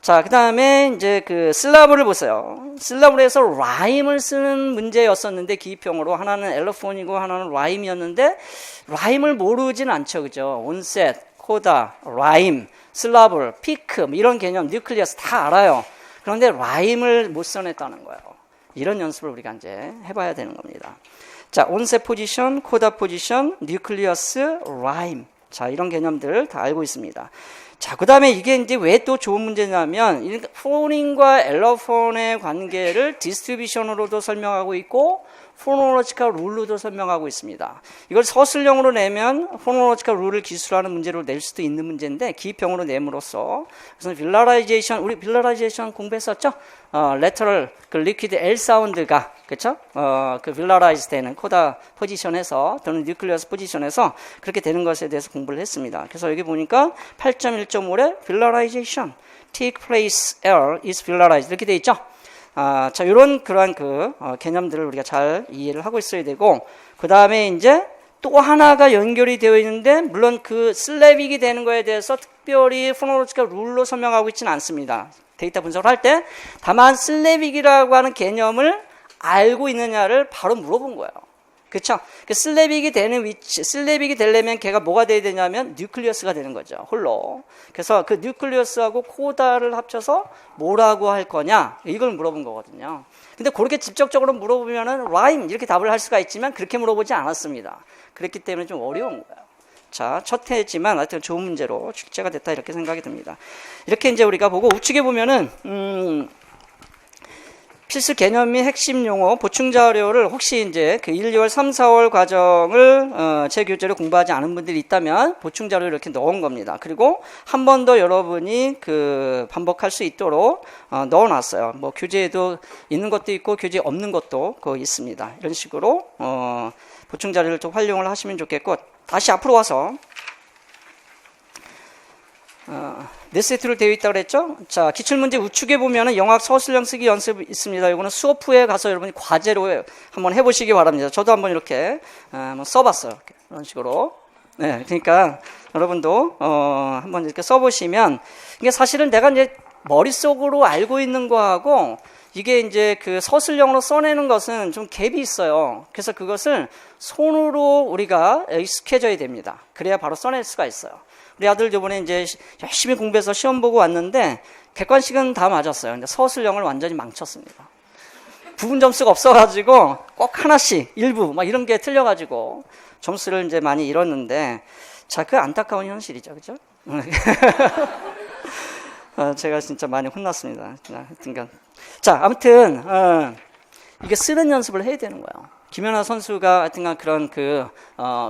자, 그 다음에 이제 슬라브를 보세요. 슬라브로 해서 라임을 쓰는 문제였었는데, 기입형으로 하나는 엘로폰이고 하나는 라임이었는데, 라임을 모르진 않죠, 그죠? 온셋, 코다, 라임, 슬라브, 피크 이런 개념, 뉴클리어스 다 알아요. 그런데 라임을 못 써냈다는 거예요. 이런 연습을 우리가 이제 해봐야 되는 겁니다. 자, 온셋 포지션, 코다 포지션, 뉴클리어스, 라임. 자, 이런 개념들 다 알고 있습니다. 자, 그 다음에 이게 이제 왜 또 좋은 문제냐면, 포닝과 엘러폰의 관계를 디스트리뷰션으로도 설명하고 있고, 포노로지컬 룰로도 설명하고 있습니다. 이걸 서술형으로 내면 포노로지컬 룰을 기술하는 문제로 낼 수도 있는 문제인데, 기입형으로 내므로써, 그래서 빌라라이제이션, 우리 빌라라이제이션 공부했었죠? 레터럴, 리퀴드 L 사운드가, 그쵸? 빌라라이즈 되는 코다 포지션에서, 또는 뉴클리어스 포지션에서 그렇게 되는 것에 대해서 공부를 했습니다. 그래서 여기 보니까 8.1.5에 빌라라이제이션, take place L is velarized 이렇게 돼 있죠? 자, 이런 그러한 개념들을 우리가 잘 이해를 하고 있어야 되고, 그 다음에 이제 또 하나가 연결이 되어 있는데, 물론 슬래빅이 되는 거에 대해서 특별히 포노로지컬 룰로 설명하고 있지는 않습니다. 데이터 분석을 할 때. 다만 슬래빅이라고 하는 개념을 알고 있느냐를 바로 물어본 거예요. 그렇죠? 슬래빅이 되는 위치, 슬래빅이 되려면 걔가 뭐가 돼야 되냐면 뉴클리어스가 되는 거죠, 홀로. 그래서 그 뉴클리어스하고 코다를 합쳐서 뭐라고 할 거냐, 이걸 물어본 거거든요. 근데 그렇게 직접적으로 물어보면은 라임 이렇게 답을 할 수가 있지만, 그렇게 물어보지 않았습니다. 그랬기 때문에 좀 어려운 거예요. 자, 첫 해지만 하여튼 좋은 문제로 출제가 됐다, 이렇게 생각이 듭니다. 이렇게 이제 우리가 보고, 우측에 보면은 필수 개념 및 핵심 용어 보충 자료를 혹시 이제 1, 2월, 3, 4월 과정을 제 교재를 공부하지 않은 분들이 있다면 보충 자료를 이렇게 넣은 겁니다. 그리고 한 번 더 여러분이 반복할 수 있도록 넣어놨어요. 뭐 교재에도 있는 것도 있고 교재에 없는 것도 있습니다. 이런 식으로 보충 자료를 좀 활용을 하시면 좋겠고, 다시 앞으로 와서 네 세트로 되어 있다고 그랬죠? 자, 기출문제 우측에 보면은 영학 서술형 쓰기 연습 있습니다. 이거는 수업 후에 가서 여러분이 과제로 한번 해보시기 바랍니다. 저도 한번 이렇게 한번 써봤어요. 이렇게. 이런 식으로. 네, 그러니까 여러분도 한번 이렇게 써보시면, 이게 사실은 내가 이제 머릿속으로 알고 있는 거하고 이게 이제 서술형으로 써내는 것은 좀 갭이 있어요. 그래서 그것을 손으로 우리가 익숙해져야 됩니다. 그래야 바로 써낼 수가 있어요. 우리 아들 저번에 이제 열심히 공부해서 시험 보고 왔는데 객관식은 다 맞았어요. 근데 서술형을 완전히 망쳤습니다. 부분 점수가 없어가지고 꼭 하나씩 일부 막 이런 게 틀려가지고 점수를 이제 많이 잃었는데, 자, 그 안타까운 현실이죠, 그죠? 제가 진짜 많이 혼났습니다. 하여튼간. 자, 아무튼, 이게 쓰는 연습을 해야 되는 거예요. 김연아 선수가 하여튼간 그런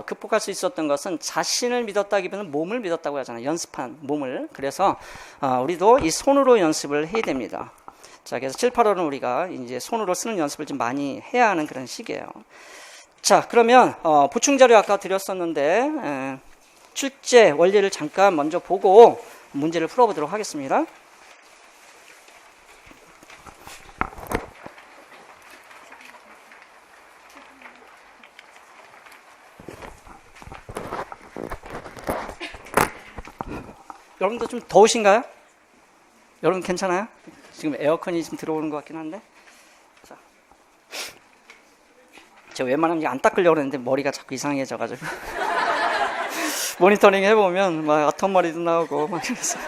극복할 수 있었던 것은 자신을 믿었다기보다는 몸을 믿었다고 하잖아요. 연습한 몸을. 그래서, 우리도 이 손으로 연습을 해야 됩니다. 자, 그래서 7, 8월은 우리가 이제 손으로 쓰는 연습을 좀 많이 해야 하는 그런 시기예요. 자, 그러면, 보충 자료 아까 드렸었는데, 출제 원리를 잠깐 먼저 보고 문제를 풀어보도록 하겠습니다. 여러분도 좀 더우신가요? 여러분 괜찮아요? 지금 에어컨이 좀 들어오는 것 같긴 한데. 자, 제가 웬만하면 안 닦으려고 했는데 머리가 자꾸 이상해져가지고 모니터링 해보면 막 아톰 머리도 나오고 막 그래서.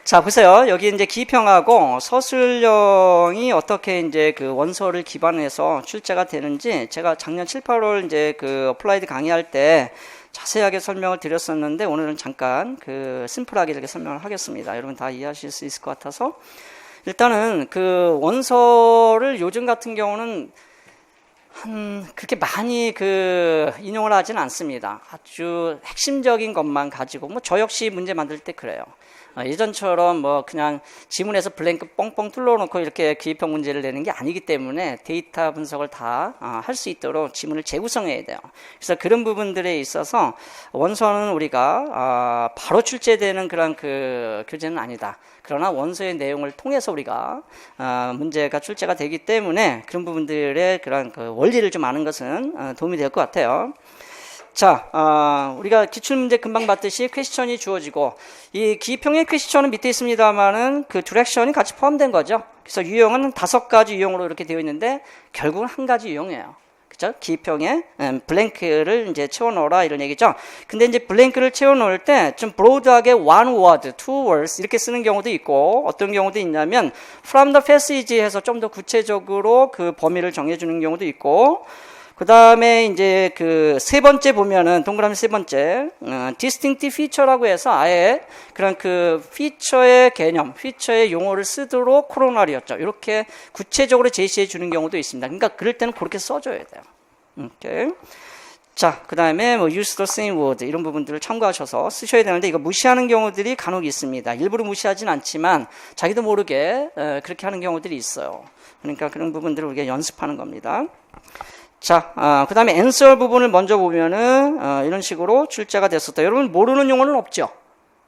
자, 보세요. 여기 이제 기평하고 서술형이 어떻게 이제 그 원서를 기반해서 출제가 되는지 제가 작년 7, 8월 이제 그 어플라이드 강의할 때 자세하게 설명을 드렸었는데 오늘은 잠깐 심플하게 이렇게 설명을 하겠습니다. 여러분 다 이해하실 수 있을 것 같아서. 일단은 그 원서를 요즘 같은 경우는 그렇게 많이 인용을 하진 않습니다. 아주 핵심적인 것만 가지고, 저 역시 문제 만들 때 그래요. 예전처럼 그냥 지문에서 블랭크 뻥뻥 뚫어놓고 이렇게 기입형 문제를 내는 게 아니기 때문에 데이터 분석을 다 할 수 있도록 지문을 재구성해야 돼요. 그래서 그런 부분들에 있어서 원서는 우리가 바로 출제되는 그런 교재는 아니다. 그러나 원서의 내용을 통해서 우리가 문제가 출제가 되기 때문에 그런 부분들의 그런 원리를 좀 아는 것은 도움이 될 것 같아요. 자, 우리가 기출문제 금방 봤듯이 퀘스천이 주어지고, 이 기입형의 퀘스천은 밑에 있습니다만은 그 디렉션이 같이 포함된 거죠. 그래서 유형은 5가지 유형으로 이렇게 되어 있는데, 결국은 한 가지 유형이에요. 그죠? 기입형에 블랭크를 이제 채워넣어라 이런 얘기죠. 근데 이제 블랭크를 채워넣을 때 좀 브로드하게 one word, two words 이렇게 쓰는 경우도 있고, 어떤 경우도 있냐면 from the passage 해서 좀 더 구체적으로 그 범위를 정해주는 경우도 있고, 그 다음에 이제 세 번째 보면은 동그라미 세 번째 distinct feature라고 해서 아예 그런 피처의 개념, 피처의 용어를 쓰도록 코로나리였죠. 이렇게 구체적으로 제시해 주는 경우도 있습니다. 그러니까 그럴 때는 그렇게 써줘야 돼요. 오케이. 자, 그 다음에 use the same word 이런 부분들을 참고하셔서 쓰셔야 되는데 이거 무시하는 경우들이 간혹 있습니다. 일부러 무시하진 않지만 자기도 모르게 그렇게 하는 경우들이 있어요. 그러니까 그런 부분들을 우리가 연습하는 겁니다. 자, 그 다음에 answer 부분을 먼저 보면은, 이런 식으로 출제가 됐었다. 여러분, 모르는 용어는 없죠?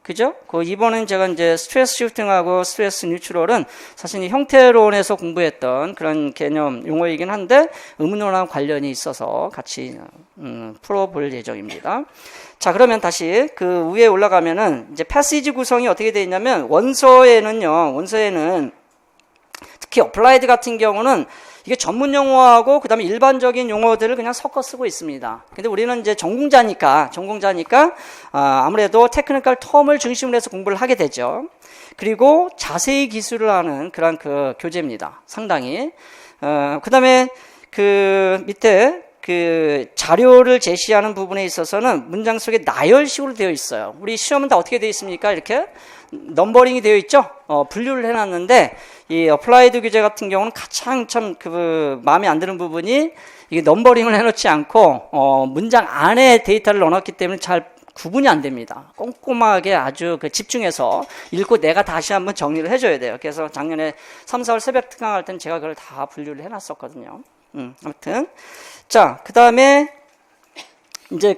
그죠? 이번엔 제가 이제 스트레스 시프팅하고 스트레스 뉴트럴은 사실 형태론에서 공부했던 그런 개념 용어이긴 한데, 의문론하고 관련이 있어서 같이, 풀어볼 예정입니다. 자, 그러면 다시 위에 올라가면은, 이제 패시지 구성이 어떻게 되어 있냐면, 원서에는 특히 어플라이드 같은 경우는 이게 전문 용어하고 그다음에 일반적인 용어들을 그냥 섞어 쓰고 있습니다. 근데 우리는 이제 전공자니까 아무래도 테크니컬 텀을 중심으로 해서 공부를 하게 되죠. 그리고 자세히 기술을 하는 그런 교재입니다. 상당히. 그다음에 밑에 자료를 제시하는 부분에 있어서는 문장 속에 나열식으로 되어 있어요. 우리 시험은 다 어떻게 되어 있습니까? 이렇게 넘버링이 되어 있죠? 분류를 해놨는데, 이 어플라이드 교재 같은 경우는 가장 마음에 안 드는 부분이 이게 넘버링을 해놓지 않고, 문장 안에 데이터를 넣어놨기 때문에 잘 구분이 안 됩니다. 꼼꼼하게 아주 집중해서 읽고 내가 다시 한번 정리를 해줘야 돼요. 그래서 작년에 3, 4월 새벽 특강할 때는 제가 그걸 다 분류를 해놨었거든요. 아무튼. 자, 그 다음에 이제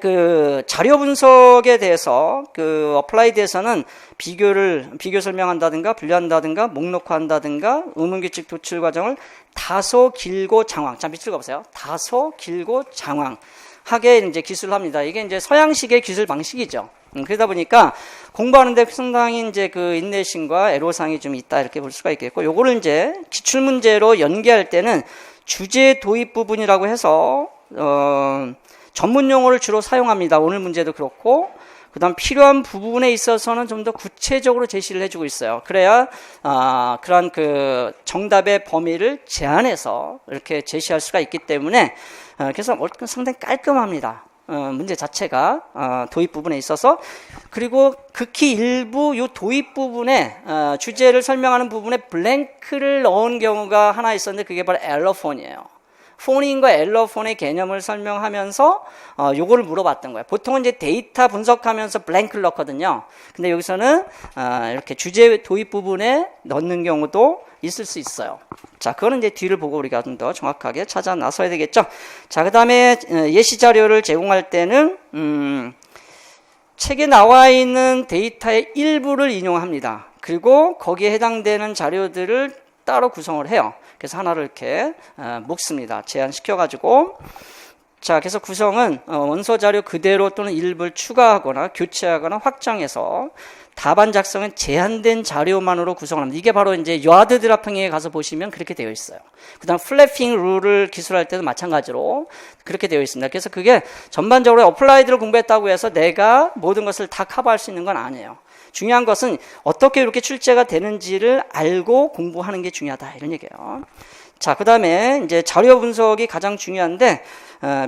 자료 분석에 대해서 어플라이드에서는 비교 설명한다든가 분류한다든가 목록화한다든가 의문규칙 도출 과정을 다소 길고 장황. 자, 밑줄 가보세요. 다소 길고 장황하게 이제 기술을 합니다. 이게 이제 서양식의 기술 방식이죠. 그러다 보니까 공부하는데 상당히 이제 인내심과 애로사항이 좀 있다 이렇게 볼 수가 있겠고, 요거를 이제 기출문제로 연계할 때는 주제 도입 부분이라고 해서 전문 용어를 주로 사용합니다. 오늘 문제도 그렇고, 그 다음 필요한 부분에 있어서는 좀 더 구체적으로 제시를 해주고 있어요. 그래야 그런 정답의 범위를 제한해서 이렇게 제시할 수가 있기 때문에 그래서 상당히 깔끔합니다. 문제 자체가 도입 부분에 있어서. 그리고 극히 일부 요 도입 부분에 주제를 설명하는 부분에 블랭크를 넣은 경우가 하나 있었는데 그게 바로 엘러폰이에요. 폰인과 엘러폰의 개념을 설명하면서 요거를 물어봤던 거예요. 보통은 이제 데이터 분석하면서 블랭크를 넣거든요. 근데 여기서는 이렇게 주제 도입 부분에 넣는 경우도 있을 수 있어요. 자, 그거는 이제 뒤를 보고 우리가 좀 더 정확하게 찾아 나서야 되겠죠. 자, 그 다음에 예시 자료를 제공할 때는 책에 나와 있는 데이터의 일부를 인용합니다. 그리고 거기에 해당되는 자료들을 따로 구성을 해요. 그래서 하나를 이렇게 묶습니다. 제한시켜가지고. 자, 그래서 구성은 원서 자료 그대로 또는 일부를 추가하거나 교체하거나 확장해서 답안 작성은 제한된 자료만으로 구성을 합니다. 이게 바로 이제 여하드 드라핑에 가서 보시면 그렇게 되어 있어요. 그 다음 플래핑 룰을 기술할 때도 마찬가지로 그렇게 되어 있습니다. 그래서 그게 전반적으로 어플라이드를 공부했다고 해서 내가 모든 것을 다 커버할 수 있는 건 아니에요. 중요한 것은 어떻게 이렇게 출제가 되는지를 알고 공부하는 게 중요하다, 이런 얘기예요. 자, 그 다음에 이제 자료 분석이 가장 중요한데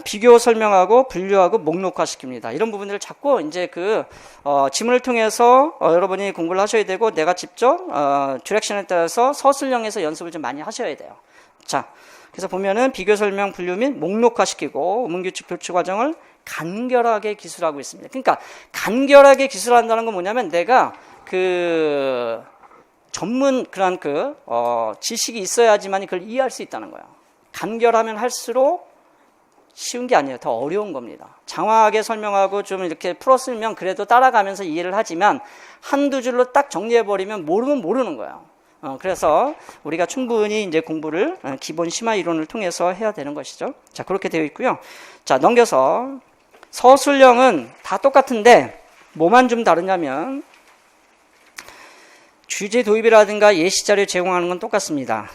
비교 설명하고 분류하고 목록화 시킵니다. 이런 부분들을 자꾸 이제 지문을 통해서 여러분이 공부를 하셔야 되고, 내가 직접 디렉션에 따라서 서술형에서 연습을 좀 많이 하셔야 돼요. 자, 그래서 보면은 비교 설명, 분류 및 목록화 시키고 의문규칙 표출 과정을 간결하게 기술하고 있습니다. 그러니까 간결하게 기술한다는 건 뭐냐면 내가 전문 그런 지식이 있어야지만 그걸 이해할 수 있다는 거예요. 간결하면 할수록 쉬운 게 아니에요. 더 어려운 겁니다. 장황하게 설명하고 좀 이렇게 풀었으면 그래도 따라가면서 이해를 하지만 한두 줄로 딱 정리해버리면 모르면 모르는 거예요. 그래서 우리가 충분히 이제 공부를 기본 심화 이론을 통해서 해야 되는 것이죠. 자, 그렇게 되어 있고요. 자, 넘겨서 서술형은 다 똑같은데 뭐만 좀 다르냐면 주제 도입이라든가 예시 자료 제공하는 건 똑같습니다.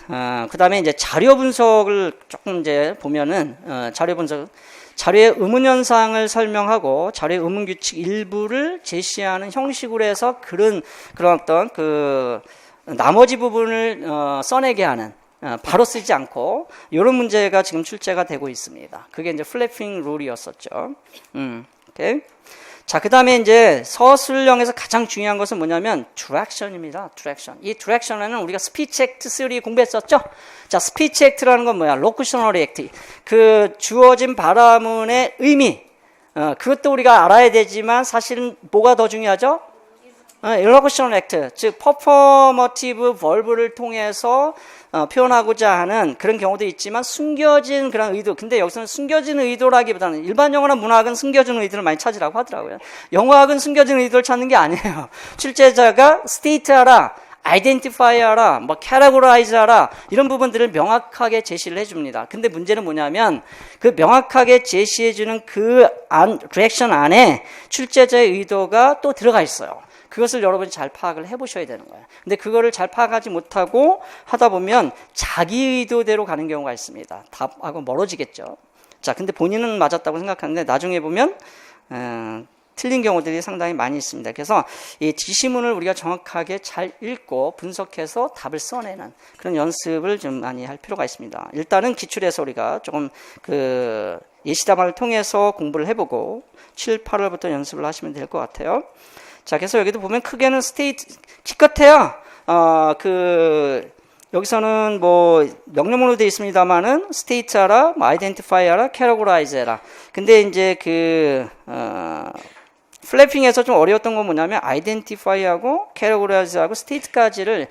그 다음에 이제 자료 분석을 조금 이제 보면은 자료 분석, 자료의 의문 현상을 설명하고 자료의 의문 규칙 일부를 제시하는 형식으로 해서 그런 어떤 나머지 부분을 써내게 하는, 바로 쓰지 않고 이런 문제가 지금 출제가 되고 있습니다. 그게 이제 플래핑 룰이었었죠. 오케이. 자, 그 다음에 이제 서술형에서 가장 중요한 것은 뭐냐면 디렉션입니다. 디렉션. 이 디렉션에는 우리가 스피치 액트 3 공부했었죠? 자, 스피치 액트라는 건 뭐야? 로쿠셔너리 액트. 주어진 발화문의 의미. 그것도 우리가 알아야 되지만 사실은 뭐가 더 중요하죠? 일러쿠션 액트, 즉 퍼포머티브 벌브를 통해서 표현하고자 하는 그런 경우도 있지만 숨겨진 그런 의도. 근데 여기서는 숨겨진 의도라기보다는 일반 영어나 문학은 숨겨진 의도를 많이 찾으라고 하더라고요. 영어학은 숨겨진 의도를 찾는 게 아니에요. 출제자가 스테이트하라, 아이덴티파이 하라, 캐테고라이즈 하라, 이런 부분들을 명확하게 제시를 해줍니다. 근데 문제는 뭐냐면 그 명확하게 제시해주는 리액션 안에 출제자의 의도가 또 들어가 있어요. 그것을 여러분이 잘 파악을 해보셔야 되는 거예요. 근데 그거를 잘 파악하지 못하고 하다 보면 자기 의도대로 가는 경우가 있습니다. 답하고 멀어지겠죠. 자, 근데 본인은 맞았다고 생각하는데 나중에 보면 틀린 경우들이 상당히 많이 있습니다. 그래서 이 지시문을 우리가 정확하게 잘 읽고 분석해서 답을 써내는 그런 연습을 좀 많이 할 필요가 있습니다. 일단은 기출에서 우리가 조금 예시담화를 통해서 공부를 해보고 7, 8월부터 연습을 하시면 될 것 같아요. 자, 그래서 여기도 보면 크게는 기껏해야 여기서는 명령문으로 되어 있습니다만은 스테이트 하라, 아이덴티파이 하라, 캐테고라이즈 해라. 근데 이제 플래핑에서 좀 어려웠던 건 뭐냐면 아이덴티파이하고 캐테고라이즈하고 스테이트까지를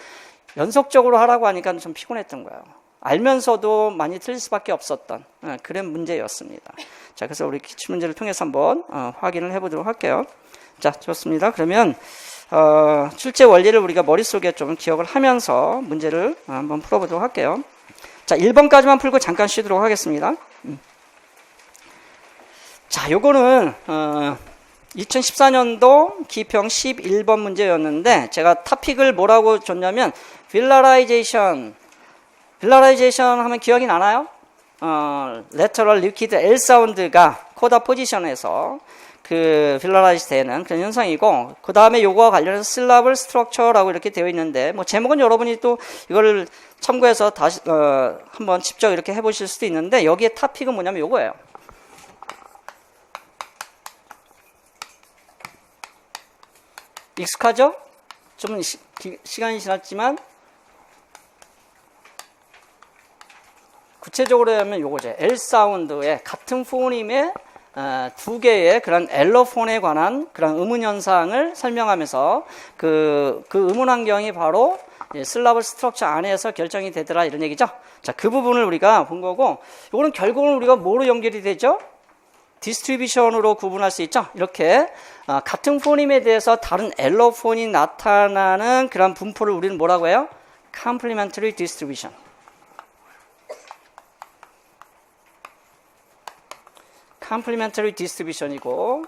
연속적으로 하라고 하니까 좀 피곤했던 거예요. 알면서도 많이 틀릴 수밖에 없었던 그런 문제였습니다. 자, 그래서 우리 기출문제를 통해서 한번 확인을 해보도록 할게요. 자, 좋습니다. 그러면 출제 원리를 우리가 머릿속에 좀 기억을 하면서 문제를 한번 풀어보도록 할게요. 자, 1번까지만 풀고 잠깐 쉬도록 하겠습니다. 자, 요거는 2014년도 기평 11번 문제였는데 제가 토픽을 뭐라고 줬냐면 빌라라이제이션 하면 기억이 나나요? lateral liquid L 사운드가 코다 포지션에서 빌라라이즈 되는 그런 현상이고, 그 다음에 요거와 관련해서 syllable structure라고 이렇게 되어 있는데, 제목은 여러분이 또 이거를 참고해서 다시, 한번 직접 이렇게 해보실 수도 있는데, 여기에 토픽은 뭐냐면 요거예요. 익숙하죠? 좀 시간이 지났지만 구체적으로 하면 요거죠. L 사운드의 같은 포님의 두 개의 그런 엘러폰에 관한 그런 음운 현상을 설명하면서 그 음운 환경이 바로 슬라브 스트럭처 안에서 결정이 되더라 이런 얘기죠. 자, 그 부분을 우리가 본 거고, 요거는 결국은 우리가 뭐로 연결이 되죠? 디스트리뷰션으로 구분할 수 있죠. 이렇게 같은 포님에 대해서 다른 엘러폰이 나타나는 그런 분포를 우리는 뭐라고 해요? Complementary distribution. Complementary distribution이고,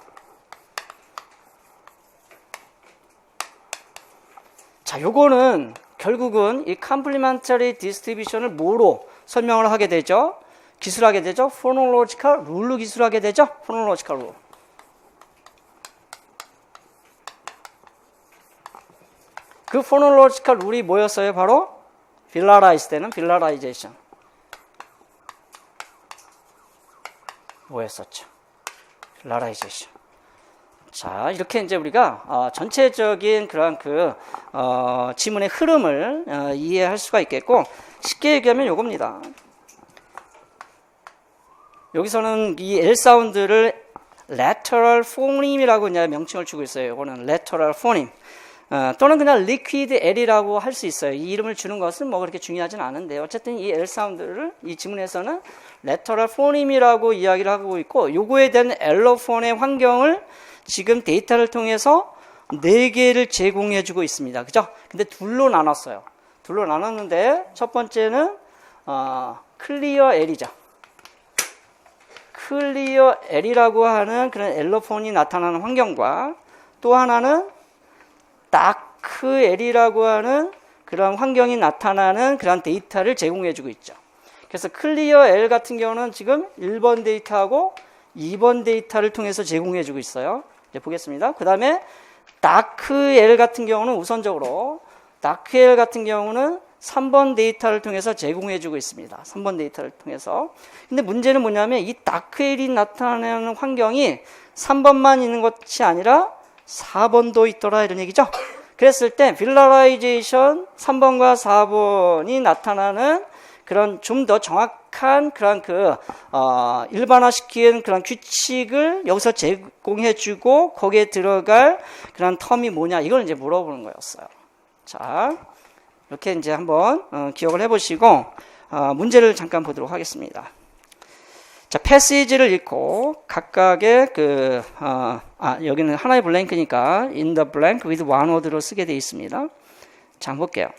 자, 요거는 결국은 이 Complementary distribution을 뭐로 설명을 하게 되죠? 기술하게 되죠? Phonological rule로 기술하게 되죠? Phonological rule. 그 Phonological rule이 뭐였어요? 바로 Villarize 때는 Villarization. 뭐였었죠? Villarization. 자, 이렇게 이제 우리가 전체적인 그런 지문의 흐름을 이해할 수가 있겠고, 쉽게 얘기하면 요겁니다. 여기서는 이 L 사운드를 lateral phoneme이라고 이제 명칭을 주고 있어요. 이거는 lateral phoneme. 또는 그냥 liquid L이라고 할 수 있어요. 이 이름을 주는 것은 뭐 그렇게 중요하진 않은데, 어쨌든 이 L 사운드를 이 지문에서는 lateral phoneme이라고 이야기를 하고 있고, 요거에 대한 엘러폰의 환경을 지금 데이터를 통해서 4개를 제공해 주고 있습니다. 그죠? 근데 둘로 나눴어요. 둘로 나눴는데, 첫 번째는 clear L이죠. clear L이라고 하는 그런 엘러폰이 나타나는 환경과, 또 하나는 dark L이라고 하는 그런 환경이 나타나는 그런 데이터를 제공해 주고 있죠. 그래서 clear L 같은 경우는 지금 1번 데이터하고 2번 데이터를 통해서 제공해 주고 있어요. 이제 보겠습니다. 그 다음에 dark L 같은 경우는 우선적으로 dark L 같은 경우는 3번 데이터를 통해서 제공해 주고 있습니다. 3번 데이터를 통해서. 근데 문제는 뭐냐면 이 dark L이 나타나는 환경이 3번만 있는 것이 아니라 4번도 있더라 이런 얘기죠. 그랬을 때 Villarization 3번과 4번이 나타나는 그런 좀 더 정확한 그런 일반화시킨 그런 규칙을 여기서 제공해주고 거기에 들어갈 그런 텀이 뭐냐 이걸 이제 물어보는 거였어요. 자, 이렇게 이제 한번 기억을 해보시고 문제를 잠깐 보도록 하겠습니다. 자, 패시지를 읽고 각각의 여기는 하나의 블랭크니까 in the blank with one word로 쓰게 되어 있습니다. 자, 한번 볼게요.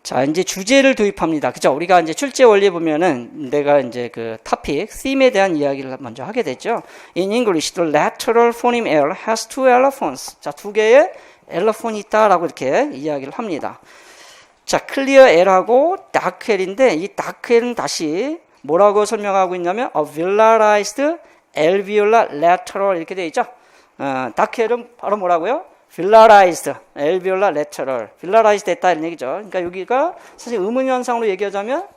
자, 이제 주제를 도입합니다. 그죠? 우리가 이제 출제 원리에 보면은 내가 이제 topic, theme에 대한 이야기를 먼저 하게 되죠. In English, the lateral phoneme L has two allophones. 자, 2개의 엘러폰이 있다라고 이렇게 이야기를 합니다. 자, clear L하고 dark L인데 이 dark L은 다시 뭐라고 설명하고 있냐면 a villarized alveolar lateral 이렇게 되어 있죠. dark L은 바로 뭐라고요? Villarized alveolar lateral. Villarized 됐다 이런 얘기죠. 그러니까 여기가 사실 의문 현상으로 얘기하자면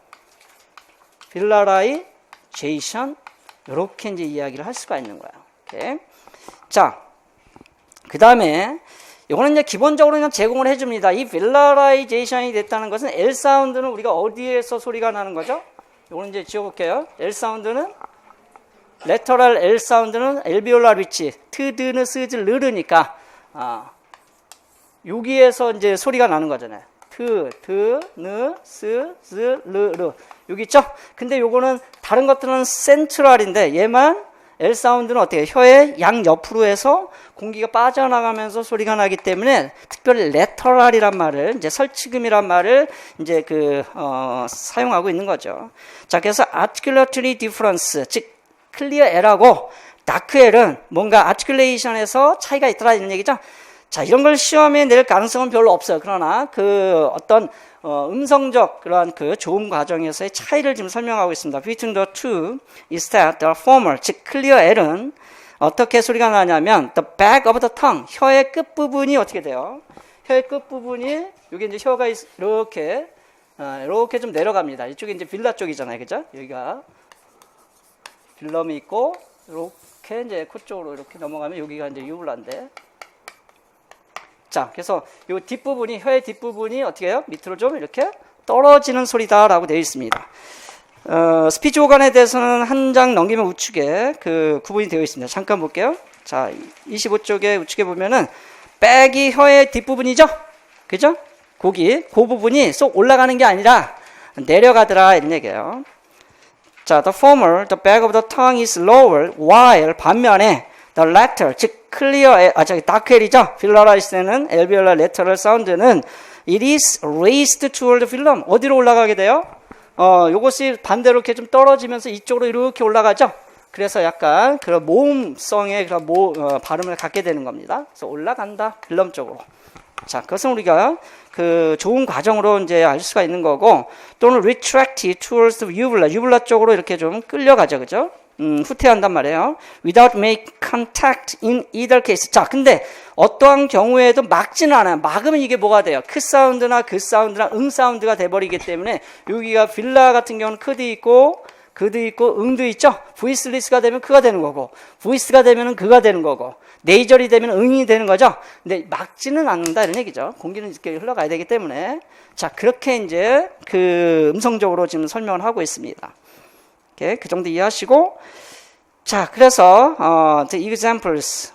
Villarization 이렇게 이제 이야기를 할 수가 있는 거야. 오케이. 자, 그 다음에 이거는 이제 기본적으로 그냥 제공을 해줍니다. 이 Villarization이 됐다는 것은 L 사운드는 우리가 어디에서 소리가 나는 거죠? 이거는 이제 지워볼게요. L 사운드는 lateral L 사운드는 alveolar 위치, 트드는 스즈 르르니까 여기에서 이제 소리가 나는 거잖아요. 트, 느, 스, 즈, 르. 여기 있죠? 근데 요거는 다른 것들은 센트럴인데 얘만 L 사운드는 어떻게 혀의 양 옆으로 해서 공기가 빠져나가면서 소리가 나기 때문에 특별히 레터럴이란 말을 이제 설치금이란 말을 이제 사용하고 있는 거죠. 자, 그래서 articulatory difference 즉 클리어 L하고 다크 L은 뭔가 아티큘레이션에서 차이가 있더라 이런 얘기죠. 자, 이런 걸 시험에 낼 가능성은 별로 없어요. 그러나 어떤 음성적 그러한 조음 과정에서의 차이를 지금 설명하고 있습니다. Between the two is that the former, 즉 clear L은 어떻게 소리가 나냐면 the back of the tongue, 혀의 끝 부분이 어떻게 돼요? 혀의 끝 부분이 여기 이제 혀가 이렇게 좀 내려갑니다. 이쪽이 이제 빌라 쪽이잖아요, 그죠? 여기가 빌럼이 있고 이렇게 이제 코 쪽으로 이렇게 넘어가면 여기가 이제 유블라인데 자, 그래서 요 뒷부분이, 혀의 뒷부분이 어떻게 해요? 밑으로 좀 이렇게 떨어지는 소리다라고 되어 있습니다. 스피치 오간에 대해서는 한 장 넘기면 우측에 그 구분이 되어 있습니다. 잠깐 볼게요. 자, 25쪽에 우측에 보면은 백이 혀의 뒷부분이죠? 그죠? 그 부분이 쏙 올라가는 게 아니라 내려가더라 이런 얘기예요. 자, the former, the back of the tongue is lower, while 반면에 the latter, 즉 clear, dark air이죠. 필러라이스는 alveolar lateral sound는 it is raised toward the phylum. 어디로 올라가게 돼요? 요것이 반대로 이렇게 좀 떨어지면서 이쪽으로 이렇게 올라가죠. 그래서 약간 그런 모음성의 그런 발음을 갖게 되는 겁니다. 그래서 올라간다, 필럼 쪽으로. 자, 그것은 우리가 그 좋은 과정으로 이제 알 수가 있는 거고, 또는 retract towards the uvula, 유블라 쪽으로 이렇게 좀 끌려가죠, 그죠? 후퇴한단 말이에요. Without make contact in either case. 자, 근데 어떠한 경우에도 막지는 않아요. 막으면 이게 뭐가 돼요? 크 사운드나 그 사운드나 응 사운드가 돼버리기 때문에 여기가 빌라 같은 경우는 크도 있고 그도 있고 응도 있죠. 보이스리스가 되면 그가 되는 거고, 보이스가 되면 그가 되는 거고, 네이절이 되면 응이 되는 거죠. 근데 막지는 않는다 이런 얘기죠. 공기는 이렇게 흘러가야 되기 때문에. 자, 그렇게 이제 그 음성적으로 지금 설명을 하고 있습니다. 오케이, 그 정도 이해하시고, 자, 그래서 the examples,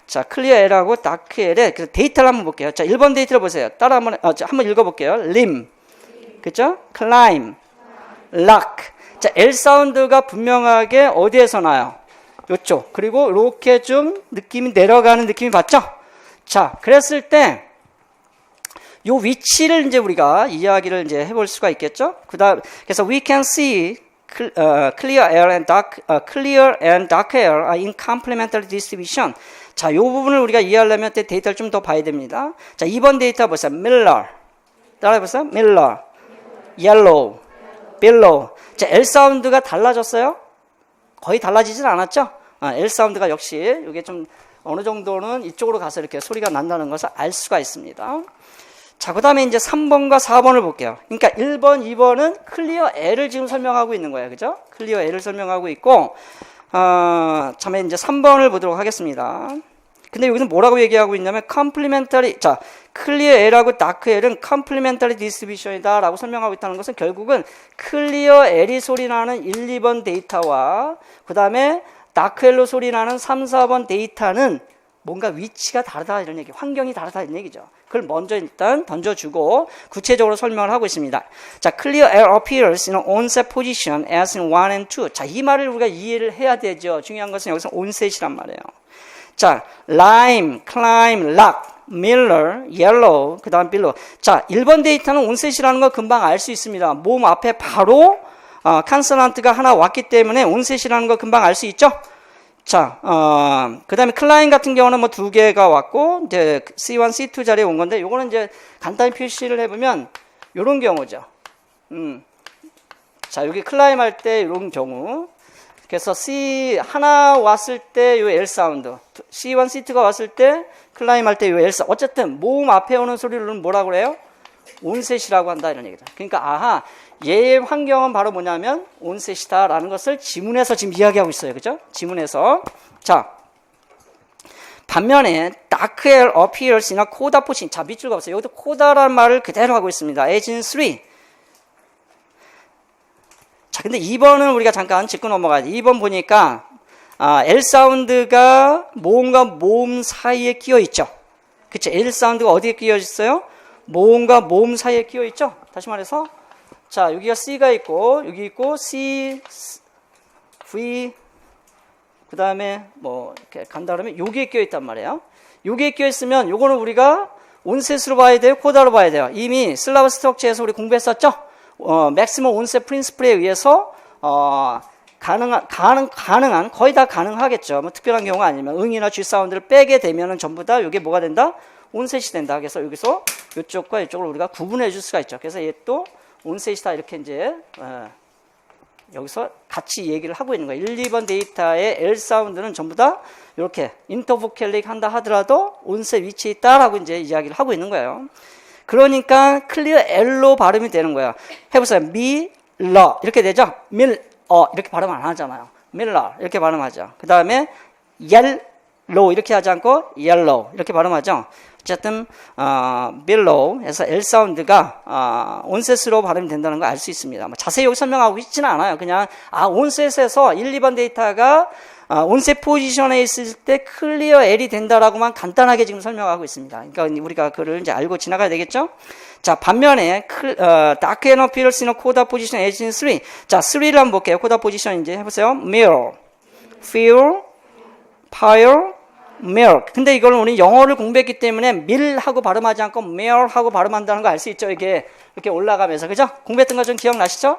자, clear L하고 dark L의 그 데이터를 한번 볼게요. 자, 1번 데이터를 보세요. 따라 한번 읽어볼게요. limb, 그죠? climb, lock. 자, L 사운드가 분명하게 어디에서 나요? 요쪽. 그리고 이렇게 좀 느낌이 내려가는 느낌이 봤죠? 자, 그랬을 때 요 위치를 이제 우리가 이야기를 이제 해볼 수가 있겠죠? 그래서 we can see clear air and dark air are in complementary distribution. 자, 요 부분을 우리가 이해하려면 데이터를 좀 더 봐야 됩니다. 자, 2번 데이터 보세요. Miller. 따라해보세요. Miller. Yellow. Billow. 자, L 사운드가 달라졌어요? 거의 달라지진 않았죠? L 사운드가 역시 이게 좀 어느 정도는 이쪽으로 가서 이렇게 소리가 난다는 것을 알 수가 있습니다. 자, 그 다음에 이제 3번과 4번을 볼게요. 그러니까 1번, 2번은 클리어 L을 지금 설명하고 있는 거예요. 그죠? 클리어 L을 설명하고 있고, 참에 이제 3번을 보도록 하겠습니다. 근데 여기는 뭐라고 얘기하고 있냐면, complementary, 자, 클리어 L하고 다크 L은 complementary distribution이다 라고 설명하고 있다는 것은 결국은 클리어 L이 소리 나는 1, 2번 데이터와 그 다음에 다크 L로 소리 나는 3, 4번 데이터는 뭔가 위치가 다르다 이런 얘기, 환경이 다르다 이런 얘기죠. 그걸 먼저 일단 던져주고 구체적으로 설명을 하고 있습니다. 자, clear air appears in onset position as in 1 and 2. 자, 이 말을 우리가 이해를 해야 되죠. 중요한 것은 여기서 onset이란 말이에요. 자, lime, climb, lock, miller, yellow, 그 다음 billow. 자, 1번 데이터는 onset이라는 거 금방 알 수 있습니다. 모음 앞에 바로 컨소넌트가 하나 왔기 때문에 onset이라는 거 금방 알 수 있죠. 자, 그 다음에 클라인 같은 경우는 뭐 2개가 왔고, 이제 C1, C2 자리에 온 건데, 요거는 이제 간단히 표시를 해보면, 요런 경우죠. 자, 여기 클라임 할 때 요런 경우. 그래서 C 하나 왔을 때 요 L 사운드, C1, C2가 왔을 때 클라임 할 때 요 L 사운드. 어쨌든 모음 앞에 오는 소리를 뭐라고 그래요? 온셋이라고 한다 이런 얘기다. 그러니까 아하, 얘의 환경은 바로 뭐냐면 온셋이다라는 것을 지문에서 지금 이야기하고 있어요. 그죠? 지문에서. 자, 반면에 dark air appears in a coda position. 자, 밑줄 가보세요. 여기도 coda라는 말을 그대로 하고 있습니다. as in 3. 자, 근데 2번은 우리가 잠깐 짚고 넘어가야 돼. 2번 보니까 L 사운드가 모음과 모음 사이에 끼어 있죠. 그쵸? L 사운드가 어디에 끼어 있어요? 모음과 모음 사이에 끼어 있죠. 다시 말해서 자, 여기가 C가 있고 여기 있고 C, V 그 다음에 뭐 이렇게 간다 그러면 여기에 끼어 있단 말이에요. 여기에 끼어 있으면 요거는 우리가 온셋으로 봐야 돼요? 코다로 봐야 돼요? 이미 슬라브 스트럭처에서 우리 공부했었죠? 맥시멈 온셋 프린시플에 의해서 가능한 거의 다 가능하겠죠. 뭐 특별한 경우가 아니면 응이나 G 사운드를 빼게 되면은 전부 다 이게 뭐가 된다? 온셋이 된다. 그래서 여기서 이쪽과 이쪽을 우리가 구분해 줄 수가 있죠. 그래서 얘 또 온셋이다 이렇게 이제 여기서 같이 얘기를 하고 있는 거예요. 1, 2번 데이터의 L 사운드는 전부 다 이렇게 인터보켈릭 한다 하더라도 온셋 위치에 있다라고 이제 이야기를 하고 있는 거예요. 그러니까 클리어 L로 발음이 되는 거예요. 해보세요. 밀러 이렇게 되죠. 이렇게 발음 안 하잖아요. 밀러 이렇게 발음하죠. 그 다음에 옐로우 이렇게 하지 않고 옐로우 이렇게 발음하죠. 어쨌든 below에서 L 사운드가 온셋으로 발음이 된다는 걸 알 수 있습니다. 자세히 여기 설명하고 있지는 않아요. 그냥 온셋에서 1, 2번 데이터가 온셋 포지션에 있을 때 클리어 L이 된다라고만 간단하게 지금 설명하고 있습니다. 그러니까 우리가 그걸 이제 알고 지나가야 되겠죠? 자, 반면에 dark and appears in a coda position as in 3. 자, 3를 한번 볼게요. coda position 이제 해보세요. mirror, feel, fire, mirror. 근데 이걸 우리 영어를 공부했기 때문에 밀하고 발음하지 않고 mirror하고 발음한다는 거 알 수 있죠? 이게 이렇게 올라가면서. 그죠? 공부했던 거 좀 기억나시죠?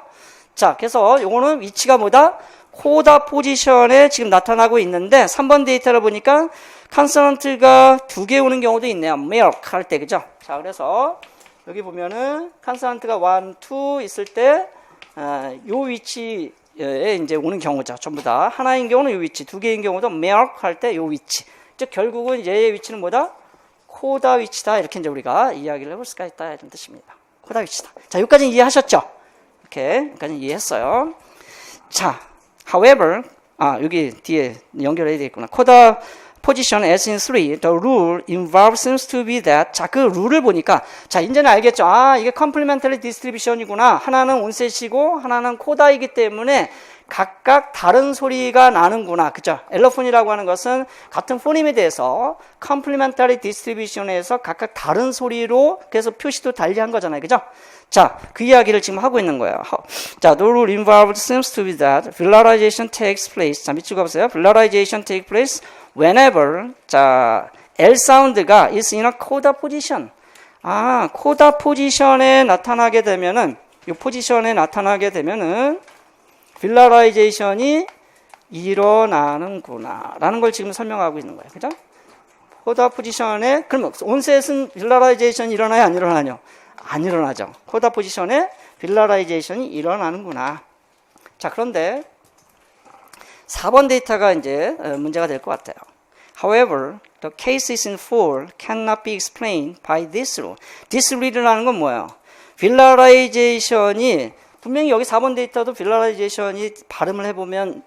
자, 그래서 요거는 위치가 뭐다? 코다 포지션에 지금 나타나고 있는데 3번 데이터를 보니까 컨소넌트가 2개 오는 경우도 있네요. mirror 할 때. 그죠? 자, 그래서 여기 보면은 컨소넌트가 1, 2 있을 때 요 위치에 이제 오는 경우죠. 전부 다. 하나인 경우는 요 위치, 2개인 경우도 mirror 할 때 요 위치. 즉 결국은 얘의 위치는 뭐다? 코다 위치다. 이렇게 이제 우리가 이야기를 해볼 수가 있다. 이런 뜻입니다. 코다 위치다. 자, 여기까지 이해하셨죠? 이렇게 여기까지 이해했어요. 자, however, 여기 뒤에 연결해야 되겠구나. 코다 position as in 3, the rule involved seems to be that. 자, 그 룰을 보니까, 자, 이제는 알겠죠? 이게 complementary distribution이구나. 하나는 온셋이고, 하나는 코다이기 때문에 각각 다른 소리가 나는구나. 그죠? 엘로폰이라고 하는 것은 같은 포님에 대해서 complementary distribution에서 각각 다른 소리로 그래서 표시도 달리한 거잖아요. 그죠? 자, 그 이야기를 지금 하고 있는 거예요. 자, the rule involved seems to be that velarization takes place. 자, 밑줄 가보세요. velarization takes place whenever, 자, L 사운드가 is in a coda position. 코다 포지션에 나타나게 되면은, 이 포지션에 나타나게 되면은, 빌라라이제이션이 일어나는구나 라는 걸 지금 설명하고 있는 거예요. 그죠? 코다 포지션에, 그러면 온셋은 빌라라이제이션이 일어나요? 안 일어나요? 안 일어나죠. 코다 포지션에 빌라라이제이션이 일어나는구나. 자, 그런데 4번 데이터가 이제 문제가 될 것 같아요. However, the cases in 4 cannot be explained by this rule. This rule이라는 건 뭐예요? 빌라라이제이션이 분명히 여기 4번 데이터도 빌라라이제이션이 발음을 해보면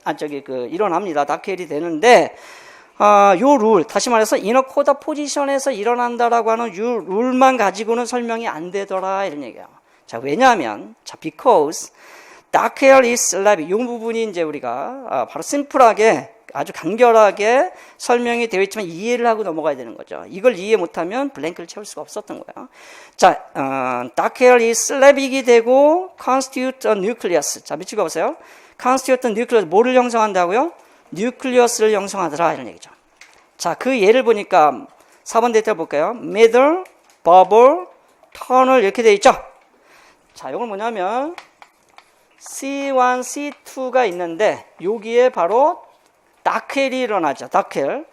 일어납니다. 다케일이 되는데 요 룰, 다시 말해서 이너 코다 포지션에서 일어난다라고 하는 요 룰만 가지고는 설명이 안 되더라 이런 얘기예요. 자, 왜냐하면 because dark hair is syllabic. 이 부분이 이제 우리가 바로 심플하게 아주 간결하게 설명이 되어 있지만 이해를 하고 넘어가야 되는 거죠. 이걸 이해 못하면 블랭크를 채울 수가 없었던 거예요. 자, dark hair is sylabic이 되고 constitute a nucleus. 자, 밑줄 가보세요. constitute a nucleus. 뭐를 형성한다고요? nucleus를 형성하더라 이런 얘기죠. 자, 그 예를 보니까 4번 데이터 볼까요? middle, bubble, tunnel 이렇게 되어 있죠. 자, 이건 뭐냐면 C1, C2가 있는데 여기에 바로 다켈이 일어나죠. 다켈.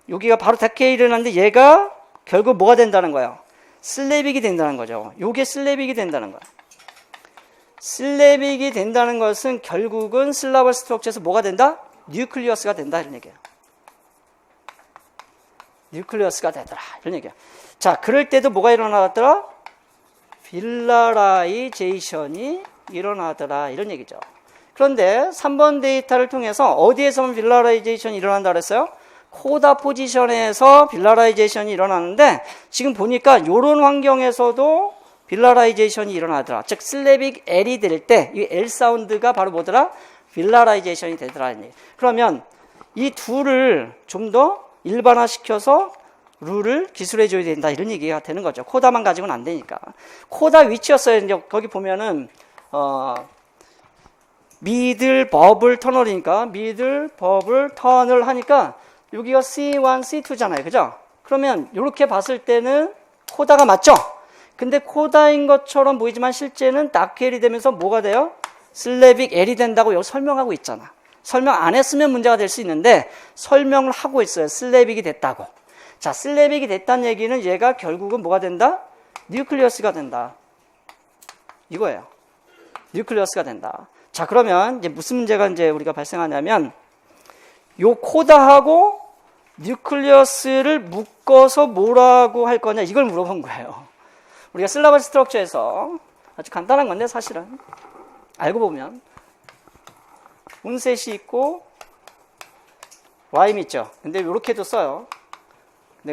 여기가 바로 다켈이 일어나는데 얘가 결국 뭐가 된다는 거예요? 슬래빅이 된다는 거죠. 요게 슬래빅이 된다는 거예요. 슬래빅이 된다는 것은 결국은 슬라벌 스트럭처에서 뭐가 된다? 뉴클리어스가 된다 이런 얘기예요. 뉴클리어스가 되더라 이런 얘기예요. 자, 그럴 때도 뭐가 일어나더라? 빌라라이제이션이 일어나더라 이런 얘기죠. 그런데 3번 데이터를 통해서 어디에서만 빌라라이제이션이 일어난다 그랬어요? 코다 포지션에서 빌라라이제이션이 일어나는데 지금 보니까 이런 환경에서도 빌라라이제이션이 일어나더라. 즉 슬래빅 L이 될 때 이 L 사운드가 바로 뭐더라? 빌라라이제이션이 되더라. 그러면 이 둘을 좀 더 일반화시켜서 룰을 기술해 줘야 된다 이런 얘기가 되는 거죠. 코다만 가지고는 안 되니까. 코다 위치였어요. 이제 거기 보면은 미들 버블 터널이니까 미들 버블 터널 하니까 여기가 C1, C2잖아요. 그죠? 그러면 이렇게 봤을 때는 코다가 맞죠? 근데 코다인 것처럼 보이지만 실제는 다크엘이 되면서 뭐가 돼요? 슬래빅 L이 된다고 여기 설명하고 있잖아. 설명 안 했으면 문제가 될 수 있는데 설명을 하고 있어요. 슬래빅이 됐다고. 자, 슬래빅이 됐다는 얘기는 얘가 결국은 뭐가 된다? 뉴클리어스가 된다. 이거예요. 뉴클리어스가 된다. 자, 그러면 이제 무슨 문제가 이제 우리가 발생하냐면 요 코다하고 뉴클리어스를 묶어서 뭐라고 할 거냐 이걸 물어본 거예요. 우리가 슬라벌 스트럭처에서 아주 간단한 건데 사실은 알고 보면 온셋이 있고 라임이 있죠. 근데 이렇게도 써요.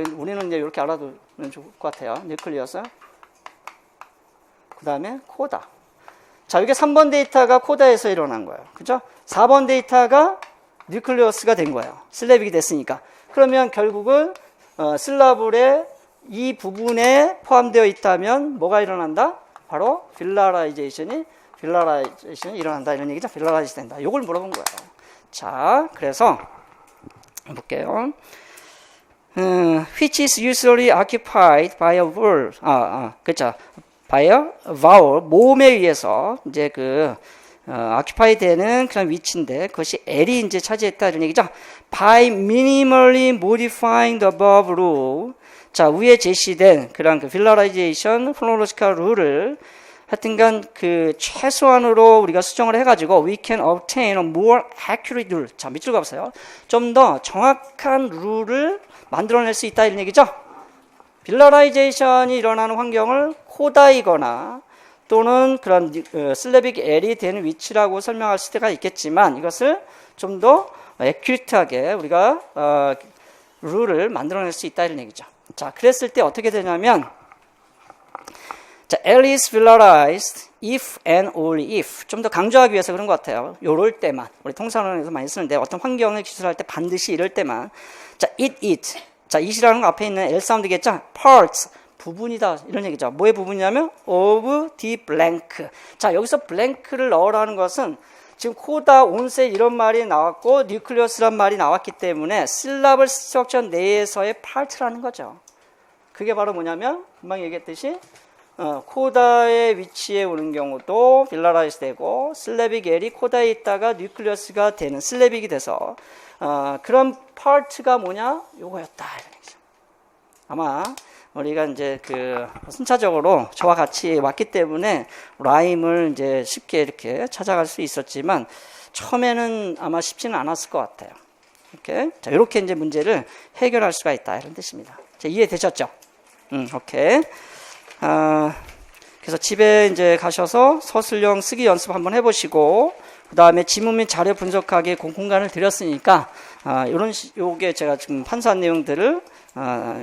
우리는 이제 이렇게 알아두면 좋을 것 같아요. 뉴클리어스. 그 다음에 코다. 자, 이게 3번 데이터가 코다에서 일어난 거예요. 그죠? 4번 데이터가 뉴클리어스가 된 거예요. 슬랩이 됐으니까. 그러면 결국은 슬라블의 이 부분에 포함되어 있다면 뭐가 일어난다? 바로 빌라라이제이션이 일어난다 이런 얘기죠. 빌라라이즈 된다. 요걸 물어본 거예요. 자, 그래서 볼게요. Which is usually occupied by a vowel. 그렇죠. by a vowel. 모음에 의해서 이제 occupy 되는 그런 위치인데 그것이 L이 이제 차지했다 이런 얘기죠. By minimally modifying the above rule. 자, 위에 제시된 그런 빌라라이제이션 포놀로지컬 룰을 하여튼간 최소한으로 우리가 수정을 해가지고 we can obtain a more accurate rule. 자, 밑줄 가보세요. 좀 더 정확한 룰을 만들어낼 수 있다 이런 얘기죠. 빌라라이제이션이 일어나는 환경을 코다이거나 또는 그런 슬래빅 L이 되는 위치라고 설명할 수가 있겠지만 이것을 좀 더 액큐리트하게 우리가 룰을 만들어낼 수 있다 이런 얘기죠. 자, 그랬을 때 어떻게 되냐면 자, L is villarized if and only if. 좀 더 강조하기 위해서 그런 것 같아요. 요럴 때만. 우리 통상론에서 많이 쓰는데 어떤 환경을 기술할 때 반드시 이럴 때만. 자, it. 자, it이라는 거 앞에 있는 L 사운드겠죠? parts. 부분이다. 이런 얘기죠. 뭐의 부분이냐면 of the blank. 자, 여기서 blank를 넣으라는 것은 지금 코다, 온셋 이런 말이 나왔고 뉴클리어스란 말이 나왔기 때문에 실라블 스트럭처 내에서의 파트라는 거죠. 그게 바로 뭐냐면 금방 얘기했듯이 코다의 위치에 오는 경우도 빌라라이즈 되고 슬래빅 L이 코다에 있다가 뉴클리어스가 되는 슬래빅이 돼서 그런 파트가 뭐냐? 요거였다. 이런 얘기죠. 아마 우리가 이제 순차적으로 저와 같이 왔기 때문에 라임을 이제 쉽게 이렇게 찾아갈 수 있었지만 처음에는 아마 쉽지는 않았을 것 같아요. 이렇게. 자, 이렇게 이제 문제를 해결할 수가 있다. 이런 뜻입니다. 자, 이해되셨죠? 오케이. 그래서 집에 이제 가셔서 서술형 쓰기 연습 한번 해보시고, 그 다음에 지문 및 자료 분석하기에 공간을 드렸으니까, 요게 제가 지금 판사한 내용들을,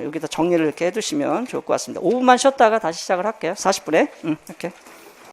여기다 정리를 이렇게 해두시면 좋을 것 같습니다. 5분만 쉬었다가 다시 시작을 할게요. 40분에. 이렇게.